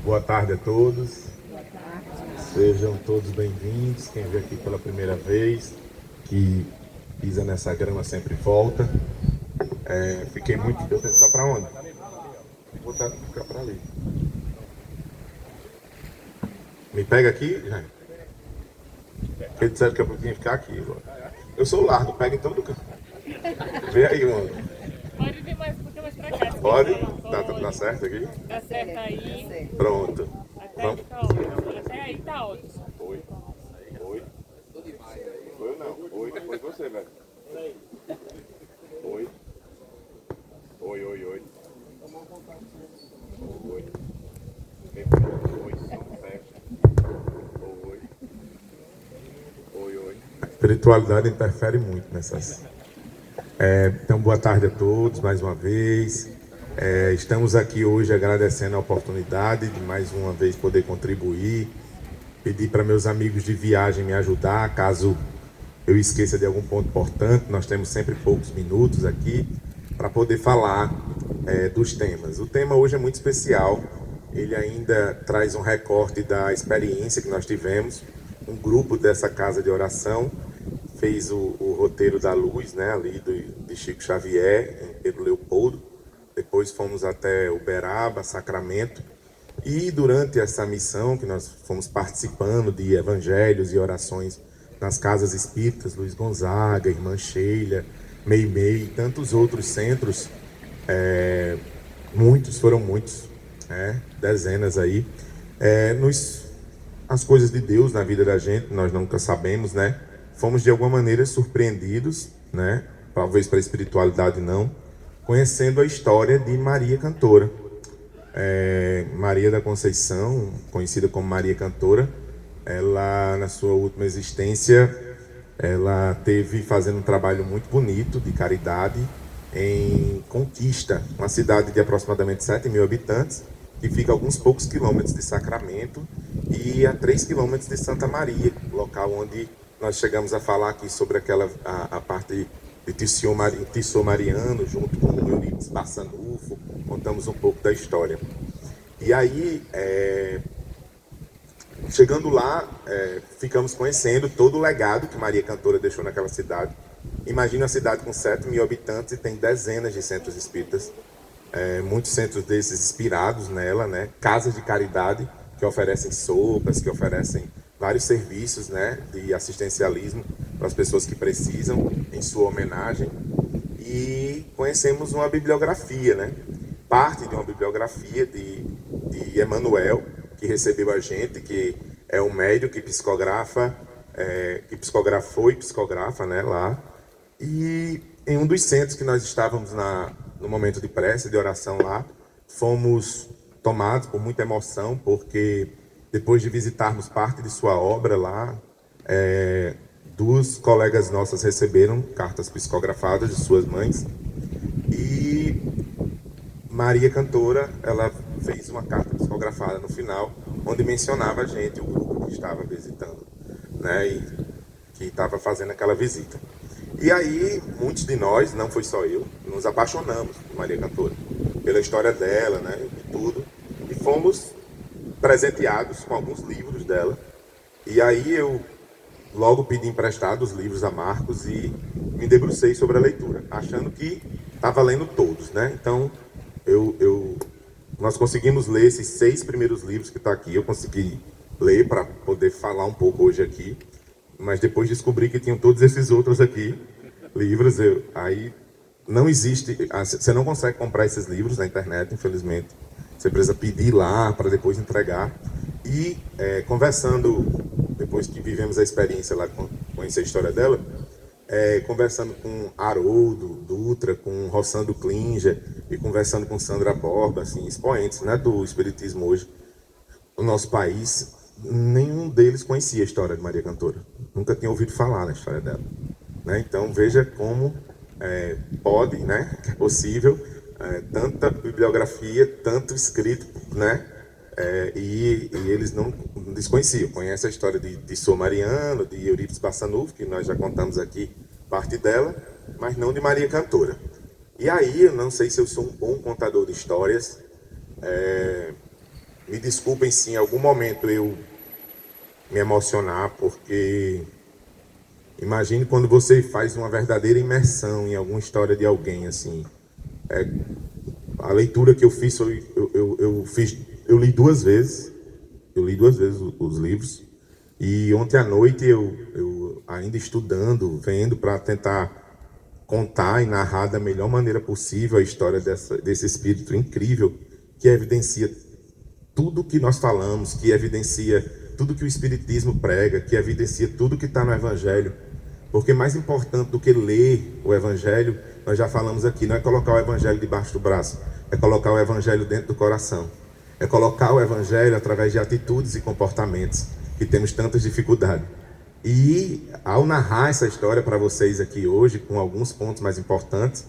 Boa tarde a todos. Sejam todos bem-vindos. Quem veio aqui pela primeira vez, que pisa nessa grama sempre volta. Fiquei muito. Eu tenho que ficar para onde? Vou ficar para ali. Me pega aqui, Jaime. Porque disseram que eu tinha que ficar aqui agora. Eu sou largo, pega em todo canto. Vê aí, mano. Pode vir mais um pouquinho mais pra cá. Pode? Tá certo aqui? Tá certo aí. Pronto. Até aí Vamos. tá ótimo. Até aí tá ótimo. Oi. Oi. Oi ou não? Oi, foi você, velho. Oi. Oi, oi, oi. Oi. Oi, som, teste. Oi. Oi, oi. A espiritualidade interfere muito nessas. Então, boa tarde a todos, mais uma vez. Estamos aqui hoje agradecendo a oportunidade de mais uma vez poder contribuir. Pedir para meus amigos de viagem me ajudar, caso eu esqueça de algum ponto importante. Nós temos sempre poucos minutos aqui para poder falar dos temas. O tema hoje é muito especial. Ele ainda traz um recorte da experiência que nós tivemos. Um grupo dessa casa de oração fez o roteiro da luz, né, ali de Chico Xavier, em Pedro Leopoldo. Depois fomos até Uberaba, Sacramento. E durante essa missão que nós fomos participando de evangelhos e orações nas casas espíritas, Luiz Gonzaga, Irmã Sheila, Meimei e tantos outros centros, foram muitos, dezenas aí, as coisas de Deus na vida da gente, nós nunca sabemos, né? Fomos de alguma maneira surpreendidos, né? Talvez para a espiritualidade não, conhecendo a história de Maria Cantora. Maria da Conceição, conhecida como Maria Cantora, ela na sua última existência, ela teve fazendo um trabalho muito bonito de caridade em Conquista, uma cidade de aproximadamente 7.000 habitantes, que fica a alguns poucos quilômetros de Sacramento e a 3 quilômetros de Santa Maria, local onde nós chegamos a falar aqui sobre a parte de Tissot Mariano, junto com o Euripides Barçanufo, contamos um pouco da história. E aí, chegando lá, ficamos conhecendo todo o legado que Maria Cantora deixou naquela cidade. Imagina uma cidade com 7.000 habitantes e tem dezenas de centros espíritas, muitos centros desses inspirados nela, né? Casas de caridade que oferecem sopas, que oferecem vários serviços, né, de assistencialismo para as pessoas que precisam, em sua homenagem. E conhecemos uma bibliografia, né? Parte de uma bibliografia de Emmanuel, que recebeu a gente, que é um médium que psicografa, que psicografou e psicografa, né, lá. E em um dos centros que nós estávamos no momento de prece, de oração lá, fomos tomados por muita emoção, porque depois de visitarmos parte de sua obra lá, duas colegas nossas receberam cartas psicografadas de suas mães. E Maria Cantora, ela fez uma carta psicografada no final, onde mencionava a gente, o grupo que estava visitando, né, e que estava fazendo aquela visita. E aí, muitos de nós, não foi só eu, nos apaixonamos por Maria Cantora, pela história dela, né, e tudo, e fomos presenteados com alguns livros dela. E aí eu logo pedi emprestado os livros a Marcos e me debrucei sobre a leitura, achando que estava lendo todos, né? Então, nós conseguimos ler esses 6 primeiros livros que está aqui. Eu consegui ler para poder falar um pouco hoje aqui, mas depois descobri que tinham todos esses outros aqui, livros. Aí não existe, você não consegue comprar esses livros na internet, infelizmente. Você precisa pedir lá para depois entregar. E conversando, depois que vivemos a experiência lá, conhecer a história dela, conversando com Haroldo Dutra, com Rossando Klinger e conversando com Sandra Borba, assim, expoentes, né, do espiritismo hoje no nosso país, nenhum deles conhecia a história de Maria Cantora. Nunca tinha ouvido falar na história dela, né? Então veja como pode, né, que é possível, tanta bibliografia, tanto escrito, né? E eles não desconheciam. Conhecem a história de Tissot Mariano, de Euripides Barçanufo, que nós já contamos aqui parte dela, mas não de Maria Cantora. E aí, eu não sei se eu sou um bom contador de histórias, Me desculpem se em algum momento eu me emocionar, porque imagine quando você faz uma verdadeira imersão em alguma história de alguém, assim. A leitura que eu fiz foi, eu li duas vezes, os livros, e ontem à noite eu ainda estudando, vendo para tentar contar e narrar da melhor maneira possível a história desse espírito incrível que evidencia tudo que nós falamos, que evidencia tudo que o Espiritismo prega, que evidencia tudo que está no Evangelho. Porque mais importante do que ler o Evangelho, nós já falamos aqui, não é colocar o Evangelho debaixo do braço, é colocar o Evangelho dentro do coração. É colocar o Evangelho através de atitudes e comportamentos que temos tantas dificuldades. E ao narrar essa história para vocês aqui hoje, com alguns pontos mais importantes,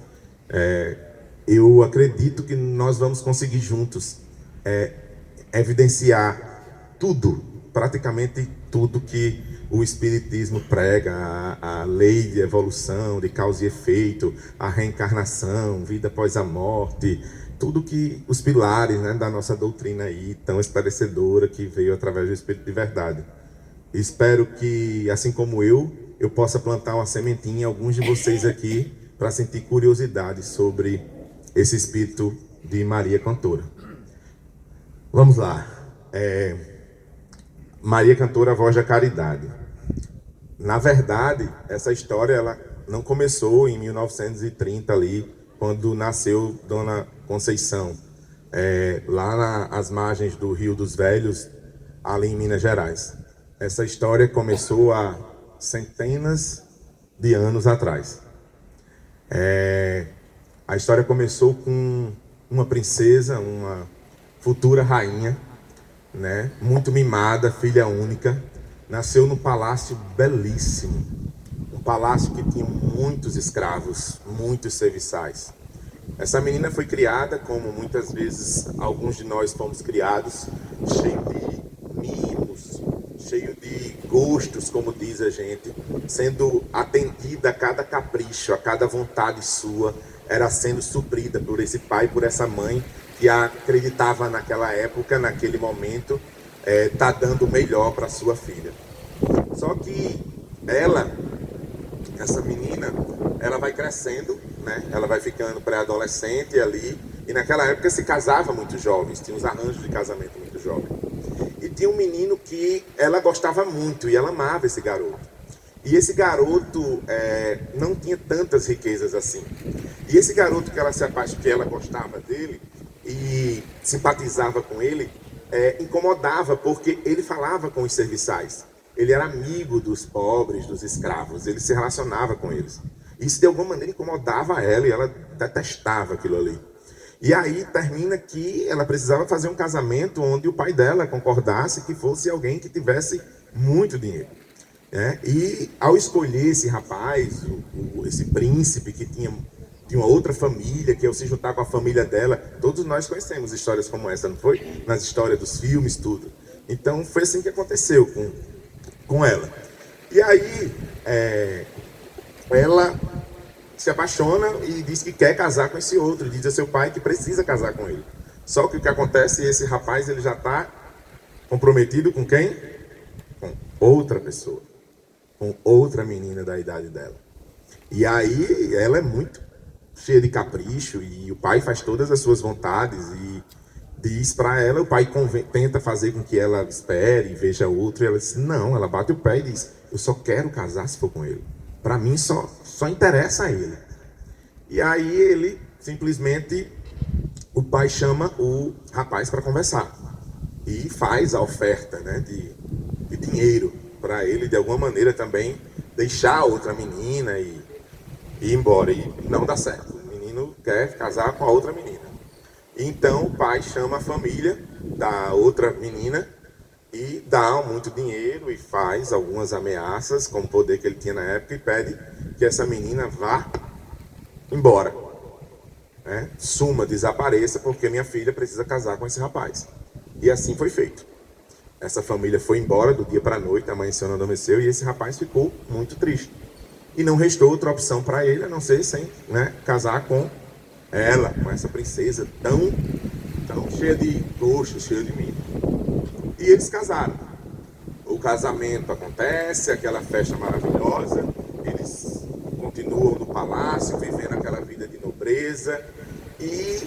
eu acredito que nós vamos conseguir juntos evidenciar tudo, praticamente tudo que o Espiritismo prega, a lei de evolução, de causa e efeito, a reencarnação, vida após a morte, tudo que os pilares, né, da nossa doutrina aí, tão esclarecedora, que veio através do Espírito de verdade. Espero que, assim como eu possa plantar uma sementinha em alguns de vocês aqui, para sentir curiosidade sobre esse Espírito de Maria Cantora. Vamos lá. Maria Cantora, a voz da caridade. Na verdade, essa história ela não começou em 1930 ali, quando nasceu Dona Conceição, lá às margens do Rio dos Velhos, ali em Minas Gerais. Essa história começou há centenas de anos atrás. A história começou com uma princesa, uma futura rainha, né, muito mimada, filha única, nasceu num palácio belíssimo, um palácio que tinha muitos escravos, muitos serviçais. Essa menina foi criada, como muitas vezes alguns de nós fomos criados, cheio de mimos, cheio de gostos, como diz a gente, sendo atendida a cada capricho, a cada vontade sua, era sendo suprida por esse pai, por essa mãe, que acreditava naquela época, naquele momento, tá dando o melhor para sua filha. Só que essa menina, ela vai crescendo, né? Ela vai ficando pré-adolescente ali, e naquela época se casava muito jovens, tinha uns arranjos de casamento muito jovens. E tinha um menino que ela gostava muito, e ela amava esse garoto. E esse garoto não tinha tantas riquezas assim. E esse garoto que ela gostava dele, e simpatizava com ele, incomodava, porque ele falava com os serviçais. Ele era amigo dos pobres, dos escravos, ele se relacionava com eles. Isso de alguma maneira incomodava ela, e ela detestava aquilo ali. E aí termina que ela precisava fazer um casamento onde o pai dela concordasse que fosse alguém que tivesse muito dinheiro. E ao escolher esse rapaz, esse príncipe que tinha uma outra família, que ao se juntar com a família dela, todos nós conhecemos histórias como essa, não foi? Nas histórias dos filmes, tudo. Então foi assim que aconteceu com ela. E aí ela se apaixona e diz que quer casar com esse outro, diz a seu pai que precisa casar com ele. Só que o que acontece, esse rapaz ele já está comprometido com quem? Com outra pessoa, com outra menina da idade dela. E aí ela é muito cheia de capricho, e o pai faz todas as suas vontades e diz para ela, o pai tenta fazer com que ela espere e veja outro, e ela diz não, ela bate o pé e diz, eu só quero casar se for com ele, para mim só interessa a ele. E aí ele simplesmente, o pai chama o rapaz para conversar e faz a oferta, né, de dinheiro para ele de alguma maneira também deixar a outra menina e ir embora, e não dá certo. O menino quer casar com a outra menina. Então o pai chama a família da outra menina e dá muito dinheiro e faz algumas ameaças com o poder que ele tinha na época e pede que essa menina vá embora, suma, desapareça, porque minha filha precisa casar com esse rapaz. E assim foi feito. Essa família foi embora do dia para a noite, amanheceu, não adormeceu, e esse rapaz ficou muito triste. E não restou outra opção para ele, a não ser sem casar com ela, com essa princesa tão cheia de coxa, cheia de milho. E eles casaram. O casamento acontece, aquela festa maravilhosa, eles continuam no palácio, vivendo aquela vida de nobreza, e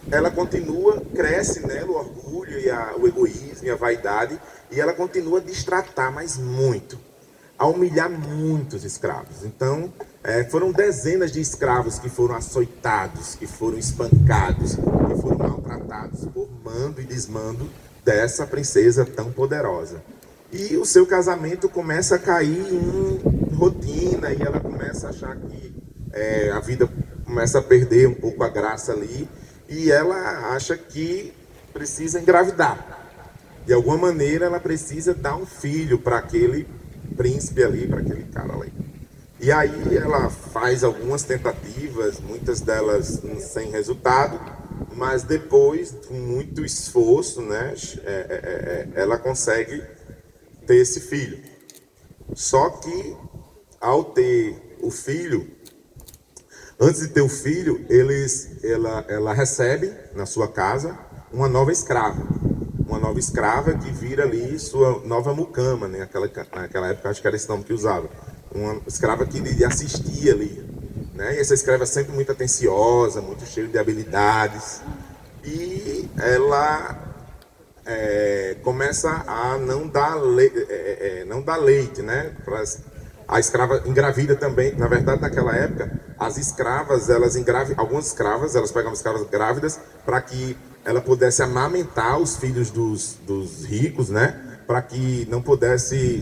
ela continua, cresce nela o orgulho e o egoísmo e a vaidade, e ela continua a destratar, mas muito, a humilhar muitos escravos. Então, foram dezenas de escravos que foram açoitados, que foram espancados, que foram maltratados por mando e desmando dessa princesa tão poderosa. E o seu casamento começa a cair em rotina, e ela começa a achar que a vida começa a perder um pouco a graça ali, e ela acha que precisa engravidar. De alguma maneira ela precisa dar um filho para aquele príncipe ali, para aquele cara ali. E aí ela faz algumas tentativas, muitas delas sem resultado, mas depois, com muito esforço, né, ela consegue ter esse filho. Só que, ao ter o filho, antes de ter o filho, ela recebe na sua casa uma nova escrava. Uma nova escrava que vira ali sua nova mucama, né? Naquela época, acho que era esse nome que usava. Uma escrava que lhe assistia ali, né? E essa escrava é sempre muito atenciosa, muito cheia de habilidades. E ela começa a não dar leite, né? A escrava engravida também. Na verdade, naquela época, as escravas, algumas escravas, elas pegavam escravas grávidas para que ela pudesse amamentar os filhos dos ricos, né? Para que não pudesse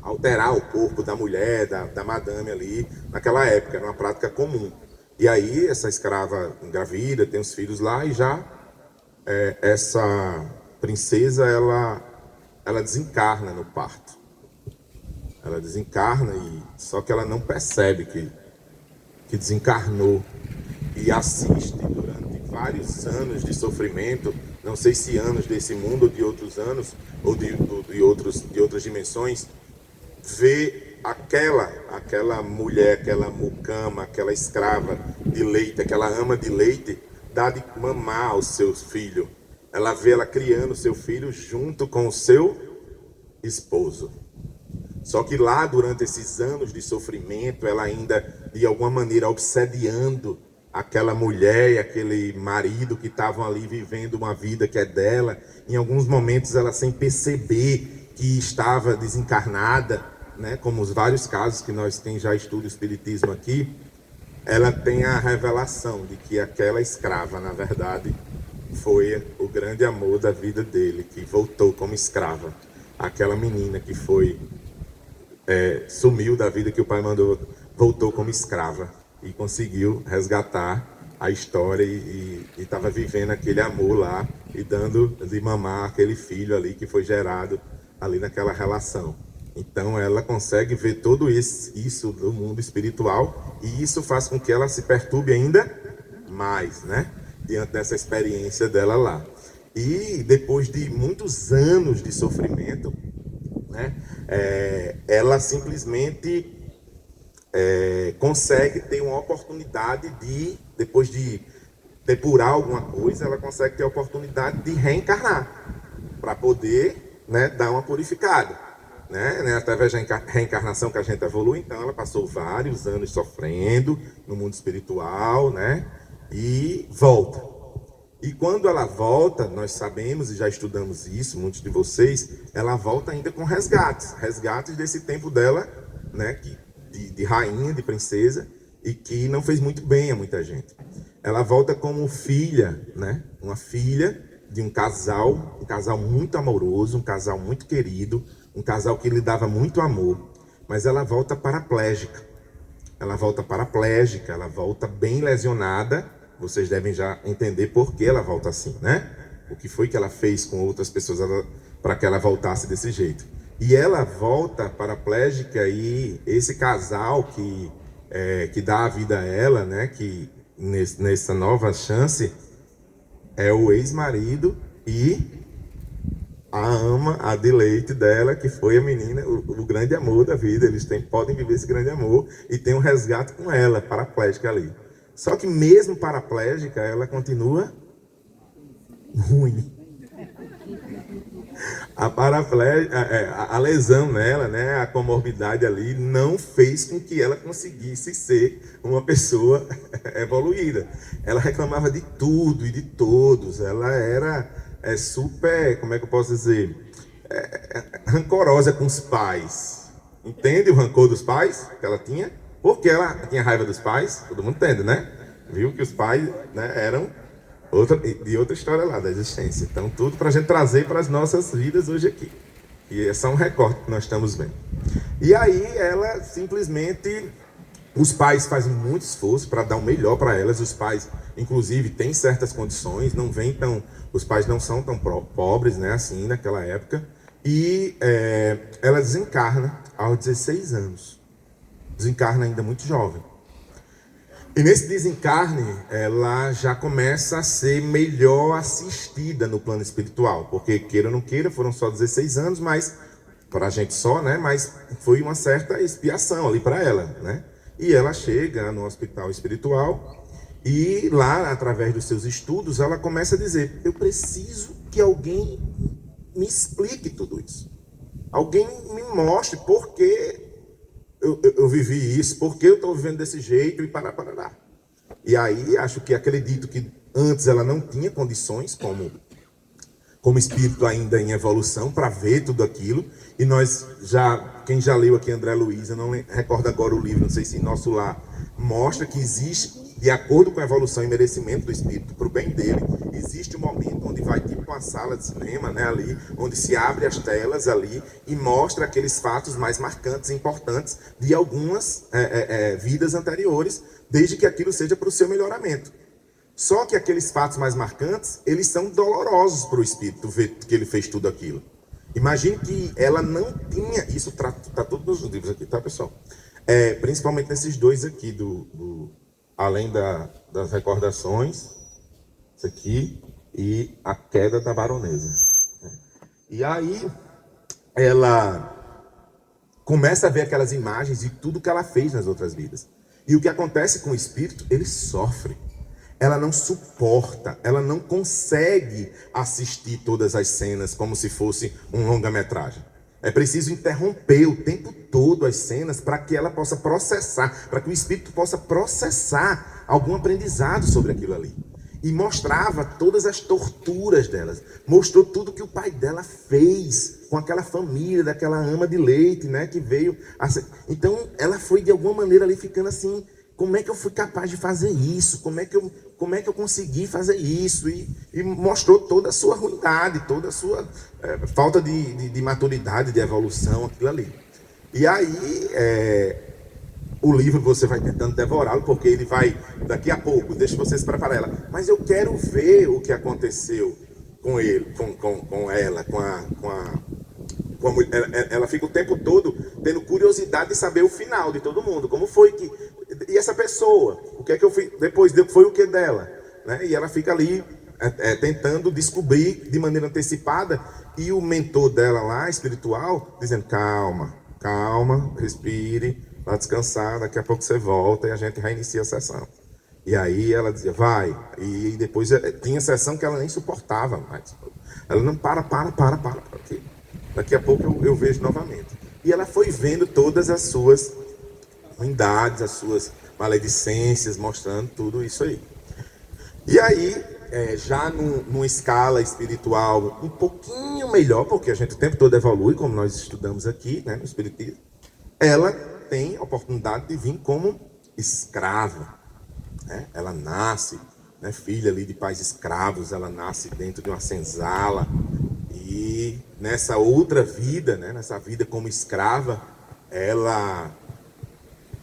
alterar o corpo da mulher, da madame ali, naquela época, era uma prática comum. E aí, essa escrava engravida, tem os filhos lá, e já essa princesa, ela desencarna no parto. Ela desencarna, só que ela não percebe que desencarnou, e assiste durante vários anos de sofrimento, não sei se anos desse mundo ou de outros anos, ou de outras dimensões, vê aquela mulher, aquela mucama, aquela escrava de leite, aquela ama de leite, dar de mamar ao seu filho. Ela vê ela criando o seu filho junto com o seu esposo. Só que lá, durante esses anos de sofrimento, ela ainda, de alguma maneira, obsediando aquela mulher e aquele marido que estavam ali vivendo uma vida que é dela. Em alguns momentos, ela, sem perceber que estava desencarnada, né, como os vários casos que nós temos já estudo espiritismo aqui, ela tem a revelação de que aquela escrava, na verdade, foi o grande amor da vida dele, que voltou como escrava. Aquela menina que sumiu da vida que o pai mandou, voltou como escrava e conseguiu resgatar a história e estava vivendo aquele amor lá e dando de mamar aquele filho ali que foi gerado ali naquela relação. Então ela consegue ver tudo isso do mundo espiritual, e isso faz com que ela se perturbe ainda mais, né? Diante dessa experiência dela lá. E depois de muitos anos de sofrimento, né, ela simplesmente consegue ter uma oportunidade de, depois de depurar alguma coisa, ela consegue ter a oportunidade de reencarnar, para poder, né, dar uma purificada, né, através da reencarnação que a gente evolui. Então ela passou vários anos sofrendo no mundo espiritual, né, e volta. E quando ela volta, nós sabemos e já estudamos isso, muitos de vocês, ela volta ainda com resgates desse tempo dela, né, de rainha, de princesa, e que não fez muito bem a muita gente. Ela volta como filha, né, uma filha de um casal muito amoroso, um casal muito querido, um casal que lhe dava muito amor, mas ela volta paraplégica. Ela volta bem lesionada. Vocês devem já entender por que ela volta assim, né? O que foi que ela fez com outras pessoas para que ela voltasse desse jeito. E ela volta paraplégica, e esse casal que dá a vida a ela, né? Que nessa nova chance é o ex-marido e a ama, a de leite dela, que foi a menina, o grande amor da vida. Eles podem viver esse grande amor e tem um resgate com ela, paraplégica ali. Só que mesmo paraplégica, ela continua ruim. A lesão nela, né, a comorbidade ali, não fez com que ela conseguisse ser uma pessoa evoluída. Ela reclamava de tudo e de todos. Ela era super, como é que eu posso dizer, rancorosa com os pais. Entende o rancor dos pais que ela tinha? Porque ela tinha raiva dos pais, todo mundo entende, né? Viu que os pais, né, eram de outra história lá da existência. Então, tudo para a gente trazer para as nossas vidas hoje aqui. E é só um recorte que nós estamos vendo. E aí, ela simplesmente... Os pais fazem muito esforço para dar o melhor para elas. Os pais, inclusive, têm certas condições. Não vem tão... Os pais não são tão pobres, né, assim, naquela época. E ela desencarna aos 16 anos. Desencarna ainda muito jovem. E nesse desencarne, ela já começa a ser melhor assistida no plano espiritual. Porque, queira ou não queira, foram só 16 anos, mas, para a gente só, né? Mas foi uma certa expiação ali para ela, né? E ela chega no hospital espiritual e lá, através dos seus estudos, ela começa a dizer: eu preciso que alguém me explique tudo isso. Alguém me mostre por que eu vivi isso, por que eu estou vivendo desse jeito e parará. E aí, acredito que antes ela não tinha condições, como espírito ainda em evolução, para ver tudo aquilo. E quem já leu aqui André Luiz, eu não recordo agora o livro, não sei se Nosso Lar, mostra que existe, de acordo com a evolução e merecimento do espírito, para o bem dele, existe um momento onde vai tipo uma sala de cinema, né, ali, onde se abre as telas ali e mostra aqueles fatos mais marcantes e importantes de algumas vidas anteriores, desde que aquilo seja para o seu melhoramento. Só que aqueles fatos mais marcantes, eles são dolorosos para o espírito ver que ele fez tudo aquilo. Imagine que ela não tinha... Isso está tudo nos livros aqui, tá, pessoal? Principalmente nesses dois aqui, além das recordações, isso aqui, e a queda da baronesa. E aí, ela começa a ver aquelas imagens de tudo que ela fez nas outras vidas. E o que acontece com o espírito? Ele sofre. Ela não suporta, ela não consegue assistir todas as cenas como se fosse um longa-metragem. É preciso interromper o tempo todo as cenas para que ela possa processar, para que o espírito possa processar algum aprendizado sobre aquilo ali. E mostrava todas as torturas delas. Mostrou tudo que o pai dela fez com aquela família, daquela ama de leite, né, que veio. Então, ela foi de alguma maneira ali ficando assim: como é que eu fui capaz de fazer isso? Como é que eu consegui fazer isso? E mostrou toda a sua ruindade, toda a sua falta de maturidade, de evolução, aquilo ali. E aí, o livro você vai tentando devorá-lo, porque ele vai, daqui a pouco, deixa vocês preparar ela. Mas eu quero ver o que aconteceu com ele, com ela, com a mulher. Ela fica o tempo todo tendo curiosidade de saber o final de todo mundo. Como foi que... E essa pessoa, o que é que eu fiz depois? Foi o que dela? Né? E ela fica ali tentando descobrir de maneira antecipada. E o mentor dela lá, espiritual, dizendo: calma, respire, vá descansar, daqui a pouco você volta e a gente reinicia a sessão. E aí ela dizia: vai. E depois tinha sessão que ela nem suportava mais. Ela: não, para. Daqui a pouco eu vejo novamente. E ela foi vendo todas as suas ruindades, as suas maledicências, mostrando tudo isso aí. E aí, já numa escala espiritual um pouquinho melhor, porque a gente o tempo todo evolui, como nós estudamos aqui, né, no Espiritismo, ela tem a oportunidade de vir como escrava. Né? Ela nasce, né, filha ali de pais escravos, ela nasce dentro de uma senzala. E nessa outra vida, né, nessa vida como escrava, ela,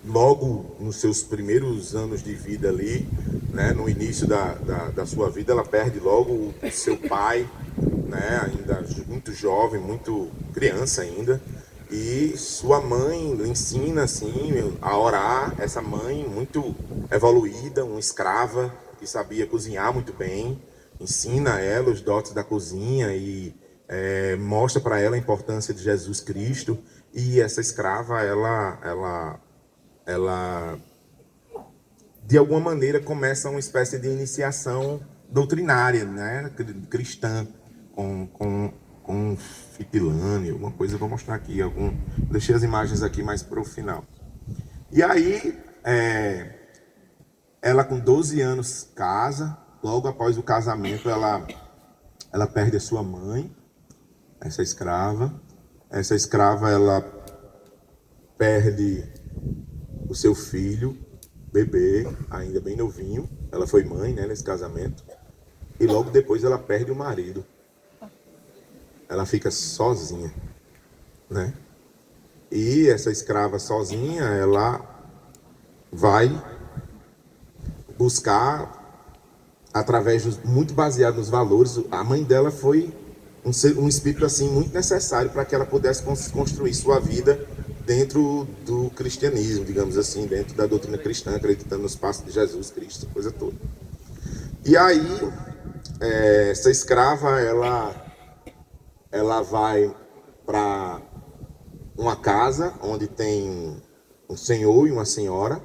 logo nos seus primeiros anos de vida ali, né, no início da sua vida, ela perde logo o seu pai, né, ainda muito jovem, muito criança ainda. E sua mãe lhe ensina assim a orar. Essa mãe muito evoluída, uma escrava que sabia cozinhar muito bem, ensina a ela os dotes da cozinha e mostra para ela a importância de Jesus Cristo. E essa escrava, ela de alguma maneira começa uma espécie de iniciação doutrinária, né, cristã, com fitilânio, alguma coisa. Eu vou mostrar aqui, deixei as imagens aqui mais para o final. E aí, ela com 12 anos casa, logo após o casamento ela perde a sua mãe, essa escrava. Essa escrava, ela perde o seu filho, bebê, ainda bem novinho. Ela foi mãe, né, nesse casamento. E logo depois ela perde o marido. Ela fica sozinha, né? E essa escrava sozinha, ela vai buscar, muito baseado nos valores. A mãe dela foi um espírito assim muito necessário para que ela pudesse construir sua vida dentro do cristianismo, digamos assim, dentro da doutrina cristã, acreditando nos passos de Jesus Cristo, coisa toda. E aí, essa escrava, ela vai para uma casa onde tem um senhor e uma senhora,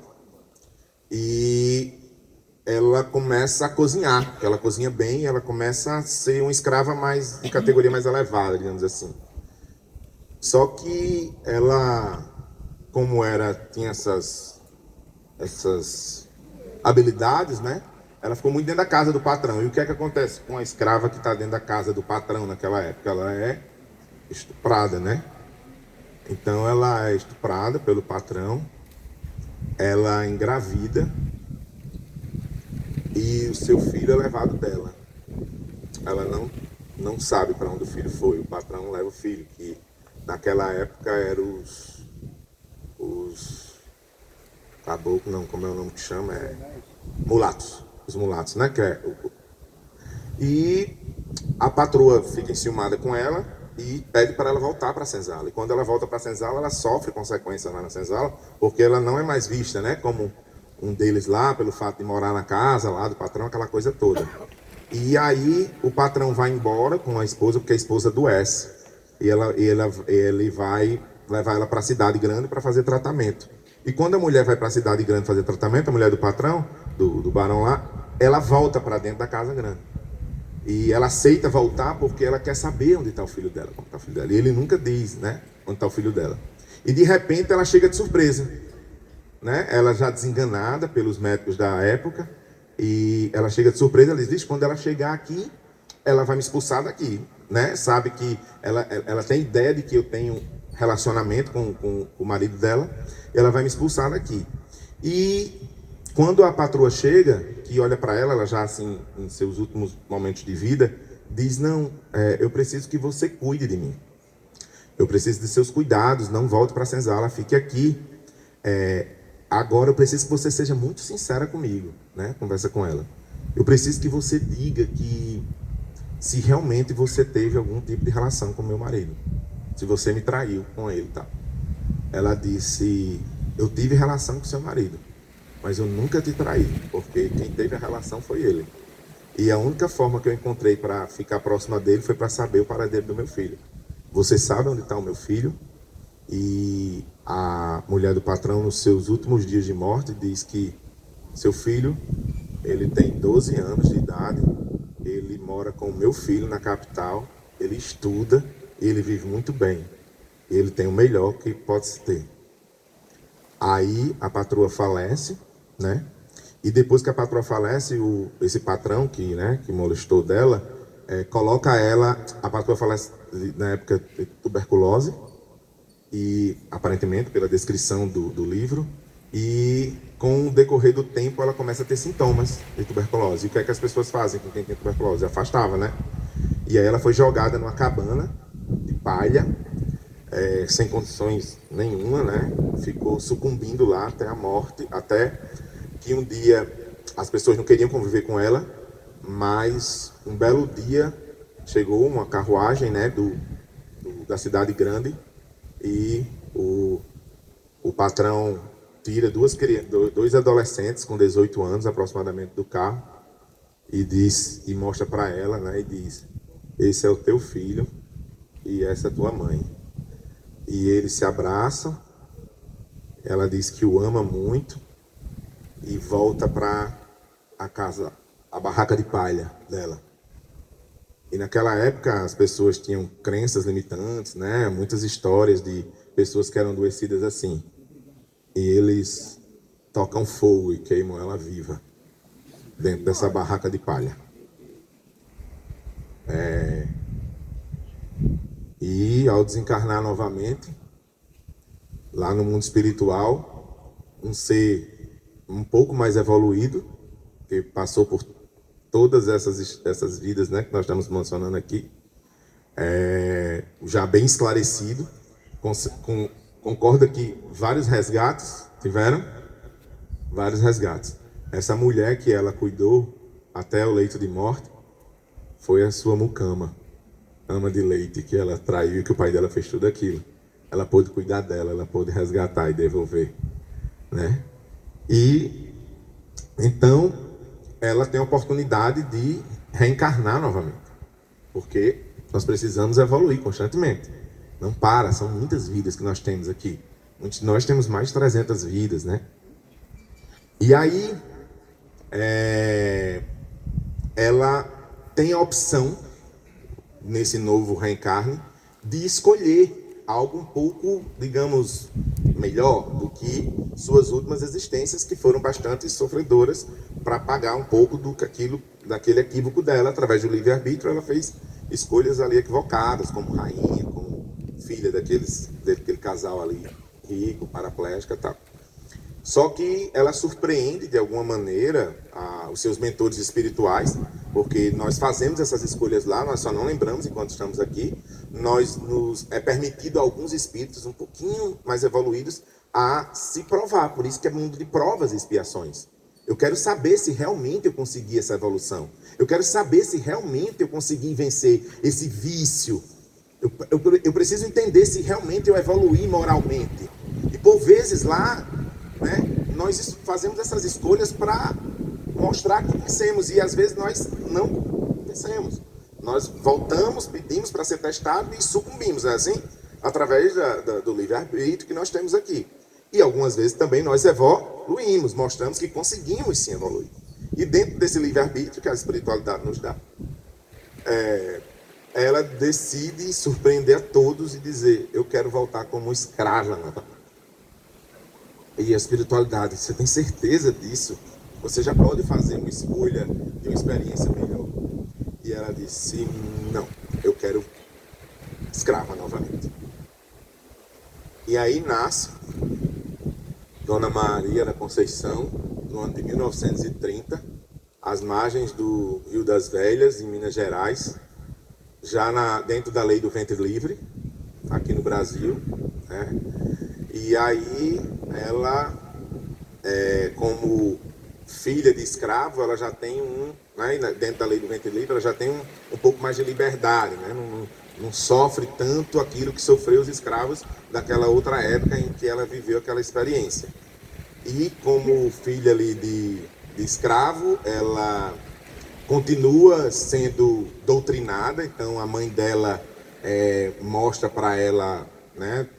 e ela começa a cozinhar, porque ela cozinha bem, ela começa a ser uma escrava mais de categoria mais elevada, digamos assim. Só que ela, como tinha essas habilidades, né? Ela ficou muito dentro da casa do patrão. E o que é que acontece com a escrava que está dentro da casa do patrão naquela época? Ela é estuprada, né? Então ela é estuprada pelo patrão, ela engravida e o seu filho é levado dela. Ela não sabe para onde o filho foi. O patrão leva o filho, que naquela época eram os caboclos, não, como é o nome que chama? Mulatos. Os mulatos, né? E a patroa fica enciumada com ela e pede para ela voltar para a senzala. E quando ela volta para a senzala, ela sofre consequências lá na senzala, porque ela não é mais vista, né, como um deles lá, pelo fato de morar na casa lá do patrão, aquela coisa toda. E aí o patrão vai embora com a esposa, porque a esposa adoece. E ele vai levar ela para a cidade grande para fazer tratamento. E quando a mulher vai para a cidade grande fazer tratamento, a mulher do patrão, do barão lá, ela volta para dentro da casa grande. E ela aceita voltar porque ela quer saber onde está o filho dela, como está o filho dela. E ele nunca diz, né, onde está o filho dela. E de repente ela chega de surpresa, né? Ela já desenganada pelos médicos da época, e ela chega de surpresa. Ela diz: quando ela chegar aqui, ela vai me expulsar daqui, né? Sabe que ela tem ideia de que eu tenho relacionamento com o marido dela, e ela vai me expulsar daqui. E quando a patroa chega, que olha para ela já assim, em seus últimos momentos de vida, diz: não, eu preciso que você cuide de mim. Eu preciso de seus cuidados, não volte para a senzala, fique aqui. Agora eu preciso que você seja muito sincera comigo, né? Conversa com ela. Eu preciso que você diga que se realmente você teve algum tipo de relação com meu marido, se você me traiu com ele, tá? Ela disse: eu tive relação com seu marido, mas eu nunca te traí, porque quem teve a relação foi ele. E a única forma que eu encontrei para ficar próxima dele foi para saber o paradeiro do meu filho. Você sabe onde está o meu filho? E a mulher do patrão, nos seus últimos dias de morte, diz que seu filho, ele tem 12 anos de idade, ele mora com o meu filho na capital, ele estuda e ele vive muito bem. Ele tem o melhor que pode se ter. Aí a patroa falece, né? E depois que a patroa falece, esse patrão que molestou dela, coloca ela. A patroa falece na época de tuberculose, e aparentemente pela descrição do livro, e com o decorrer do tempo ela começa a ter sintomas de tuberculose. E o que é que as pessoas fazem com quem tem tuberculose? Afastava, né? E aí ela foi jogada numa cabana de palha, sem condições nenhuma, né? Ficou sucumbindo lá até a morte, até que um dia as pessoas não queriam conviver com ela, mas um belo dia chegou uma carruagem, né, da cidade grande, e o patrão tira dois adolescentes com 18 anos aproximadamente do carro e mostra para ela, né, e diz: esse é o teu filho e essa é a tua mãe. E eles se abraçam. Ela diz que o ama muito e volta para a casa a barraca de palha dela. E naquela época as pessoas tinham crenças limitantes, né? Muitas histórias de pessoas que eram adoecidas assim. E eles tocam fogo e queimam ela viva dentro dessa barraca de palha. E ao desencarnar novamente, lá no mundo espiritual, um ser um pouco mais evoluído, que passou por todas essas vidas, né, que nós estamos mencionando aqui, já bem esclarecido, concorda que vários resgates tiveram? Vários resgates. Essa mulher que ela cuidou até o leito de morte foi a sua mucama, ama de leite, que ela traiu e que o pai dela fez tudo aquilo. Ela pôde cuidar dela, ela pôde resgatar e devolver, né? E então ela tem a oportunidade de reencarnar novamente, porque nós precisamos evoluir constantemente. Não para, são muitas vidas que nós temos aqui. Nós temos mais de 300 vidas, né? E aí ela tem a opção, nesse novo reencarne, de escolher algo um pouco, digamos, melhor do que suas últimas existências, que foram bastante sofredoras, para pagar um pouco daquele equívoco dela. Através do livre-arbítrio, ela fez escolhas ali equivocadas, como rainha, como filha daquele casal ali, rico, paraplégica e tal. Só que ela surpreende, de alguma maneira, os seus mentores espirituais, porque nós fazemos essas escolhas lá, nós só não lembramos enquanto estamos aqui. É permitido a alguns espíritos um pouquinho mais evoluídos a se provar, por isso que é mundo de provas e expiações. Eu quero saber se realmente eu consegui essa evolução. Eu quero saber se realmente eu consegui vencer esse vício. Eu preciso entender se realmente eu evoluí moralmente. E por vezes lá, né, nós fazemos essas escolhas para mostrar que vencemos, e às vezes nós não vencemos. Nós voltamos, pedimos para ser testado e sucumbimos, é assim? Através do livre-arbítrio que nós temos aqui. E algumas vezes também nós evoluímos, mostramos que conseguimos sim evoluir. E dentro desse livre-arbítrio que a espiritualidade nos dá, ela decide surpreender a todos e dizer: eu quero voltar como escrava novamente. E a espiritualidade, você tem certeza disso? Você já pode fazer uma escolha de uma experiência melhor. E ela disse: não, eu quero escrava novamente. E aí nasce Dona Maria da Conceição, no ano de 1930, às margens do Rio das Velhas, em Minas Gerais, já dentro da lei do ventre livre, aqui no Brasil, né? E aí ela, como filha de escravo, ela já tem né, dentro da lei do ventre livre, ela já tem um pouco mais de liberdade, né? Não sofre tanto aquilo que sofreu os escravos daquela outra época em que ela viveu aquela experiência. E como filha ali de escravo, ela continua sendo doutrinada. Então a mãe dela mostra para ela, né,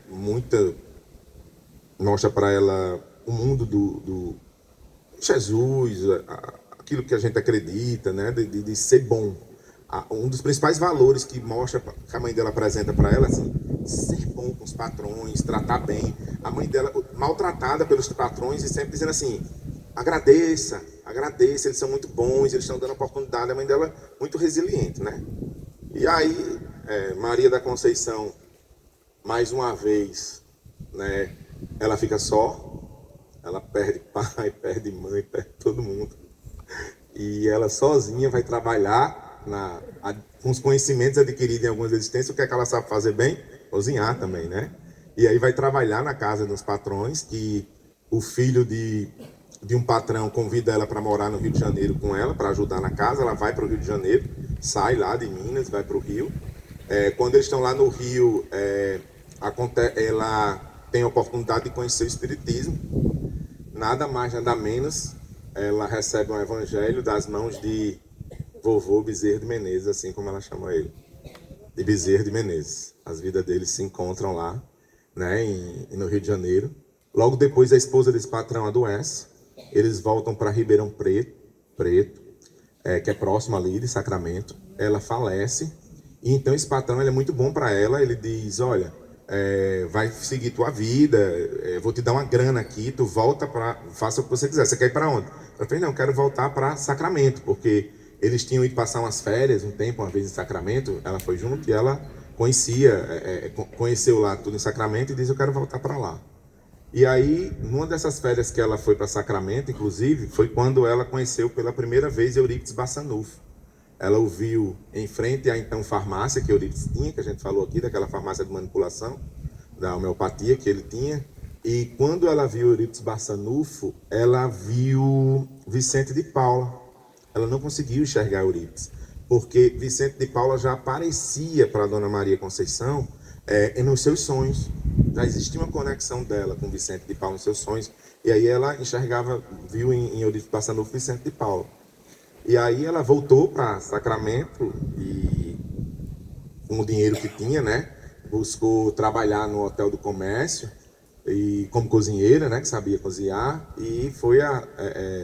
mostra para ela o mundo do Jesus, aquilo que a gente acredita, né, de ser bom. Um dos principais valores que mostra, que a mãe dela apresenta para ela, assim, ser bom com os patrões, tratar bem. A mãe dela, maltratada pelos patrões, e sempre dizendo assim: agradeça, eles são muito bons, eles estão dando oportunidade. A mãe dela muito resiliente, né? E aí, Maria da Conceição, mais uma vez, né, ela fica só, ela perde pai, perde mãe, perde todo mundo. E ela sozinha vai trabalhar com os conhecimentos adquiridos em algumas existências. O que é que ela sabe fazer bem? Cozinhar também, né? E aí vai trabalhar na casa dos patrões, que o filho de um patrão convida ela para morar no Rio de Janeiro com ela, para ajudar na casa. Ela vai para o Rio de Janeiro, sai lá de Minas, vai para o Rio. Quando eles estão lá no Rio, ela tem a oportunidade de conhecer o Espiritismo. Nada mais, nada menos, ela recebe um evangelho das mãos de vovô Bezerra de Menezes, assim como ela chama ele, de Bezerra de Menezes. As vidas deles se encontram lá, né, no Rio de Janeiro. Logo depois, a esposa desse patrão adoece. Eles voltam para Ribeirão Preto. que é próximo ali de Sacramento. Ela falece, e então esse patrão ele é muito bom para ela. Ele diz, olha, vai seguir tua vida, vou te dar uma grana aqui, tu volta para, faça o que você quiser. Você quer ir para onde? Eu falei, não, eu quero voltar para Sacramento, porque eles tinham ido passar umas férias, um tempo, uma vez em Sacramento. Ela foi junto e ela conheceu lá tudo em Sacramento e disse, eu quero voltar para lá. E aí, numa dessas férias que ela foi para Sacramento, inclusive, foi quando ela conheceu pela primeira vez Eurípides Bassanufo. Ela o viu em frente à então farmácia que Eurípides tinha, que a gente falou aqui, daquela farmácia de manipulação, da homeopatia que ele tinha. E quando ela viu Eurípides Bassanufo, ela viu Vicente de Paula. Ela não conseguiu enxergar Eurípides, porque Vicente de Paula já aparecia para a Dona Maria Conceição nos seus sonhos. Já existia uma conexão dela com Vicente de Paula nos seus sonhos. E aí ela enxergava, viu em Eurípides Bassanufo Vicente de Paula. E aí ela voltou para Sacramento e, com o dinheiro que tinha, né, buscou trabalhar no Hotel do Comércio e como cozinheira, né, que sabia cozinhar, e foi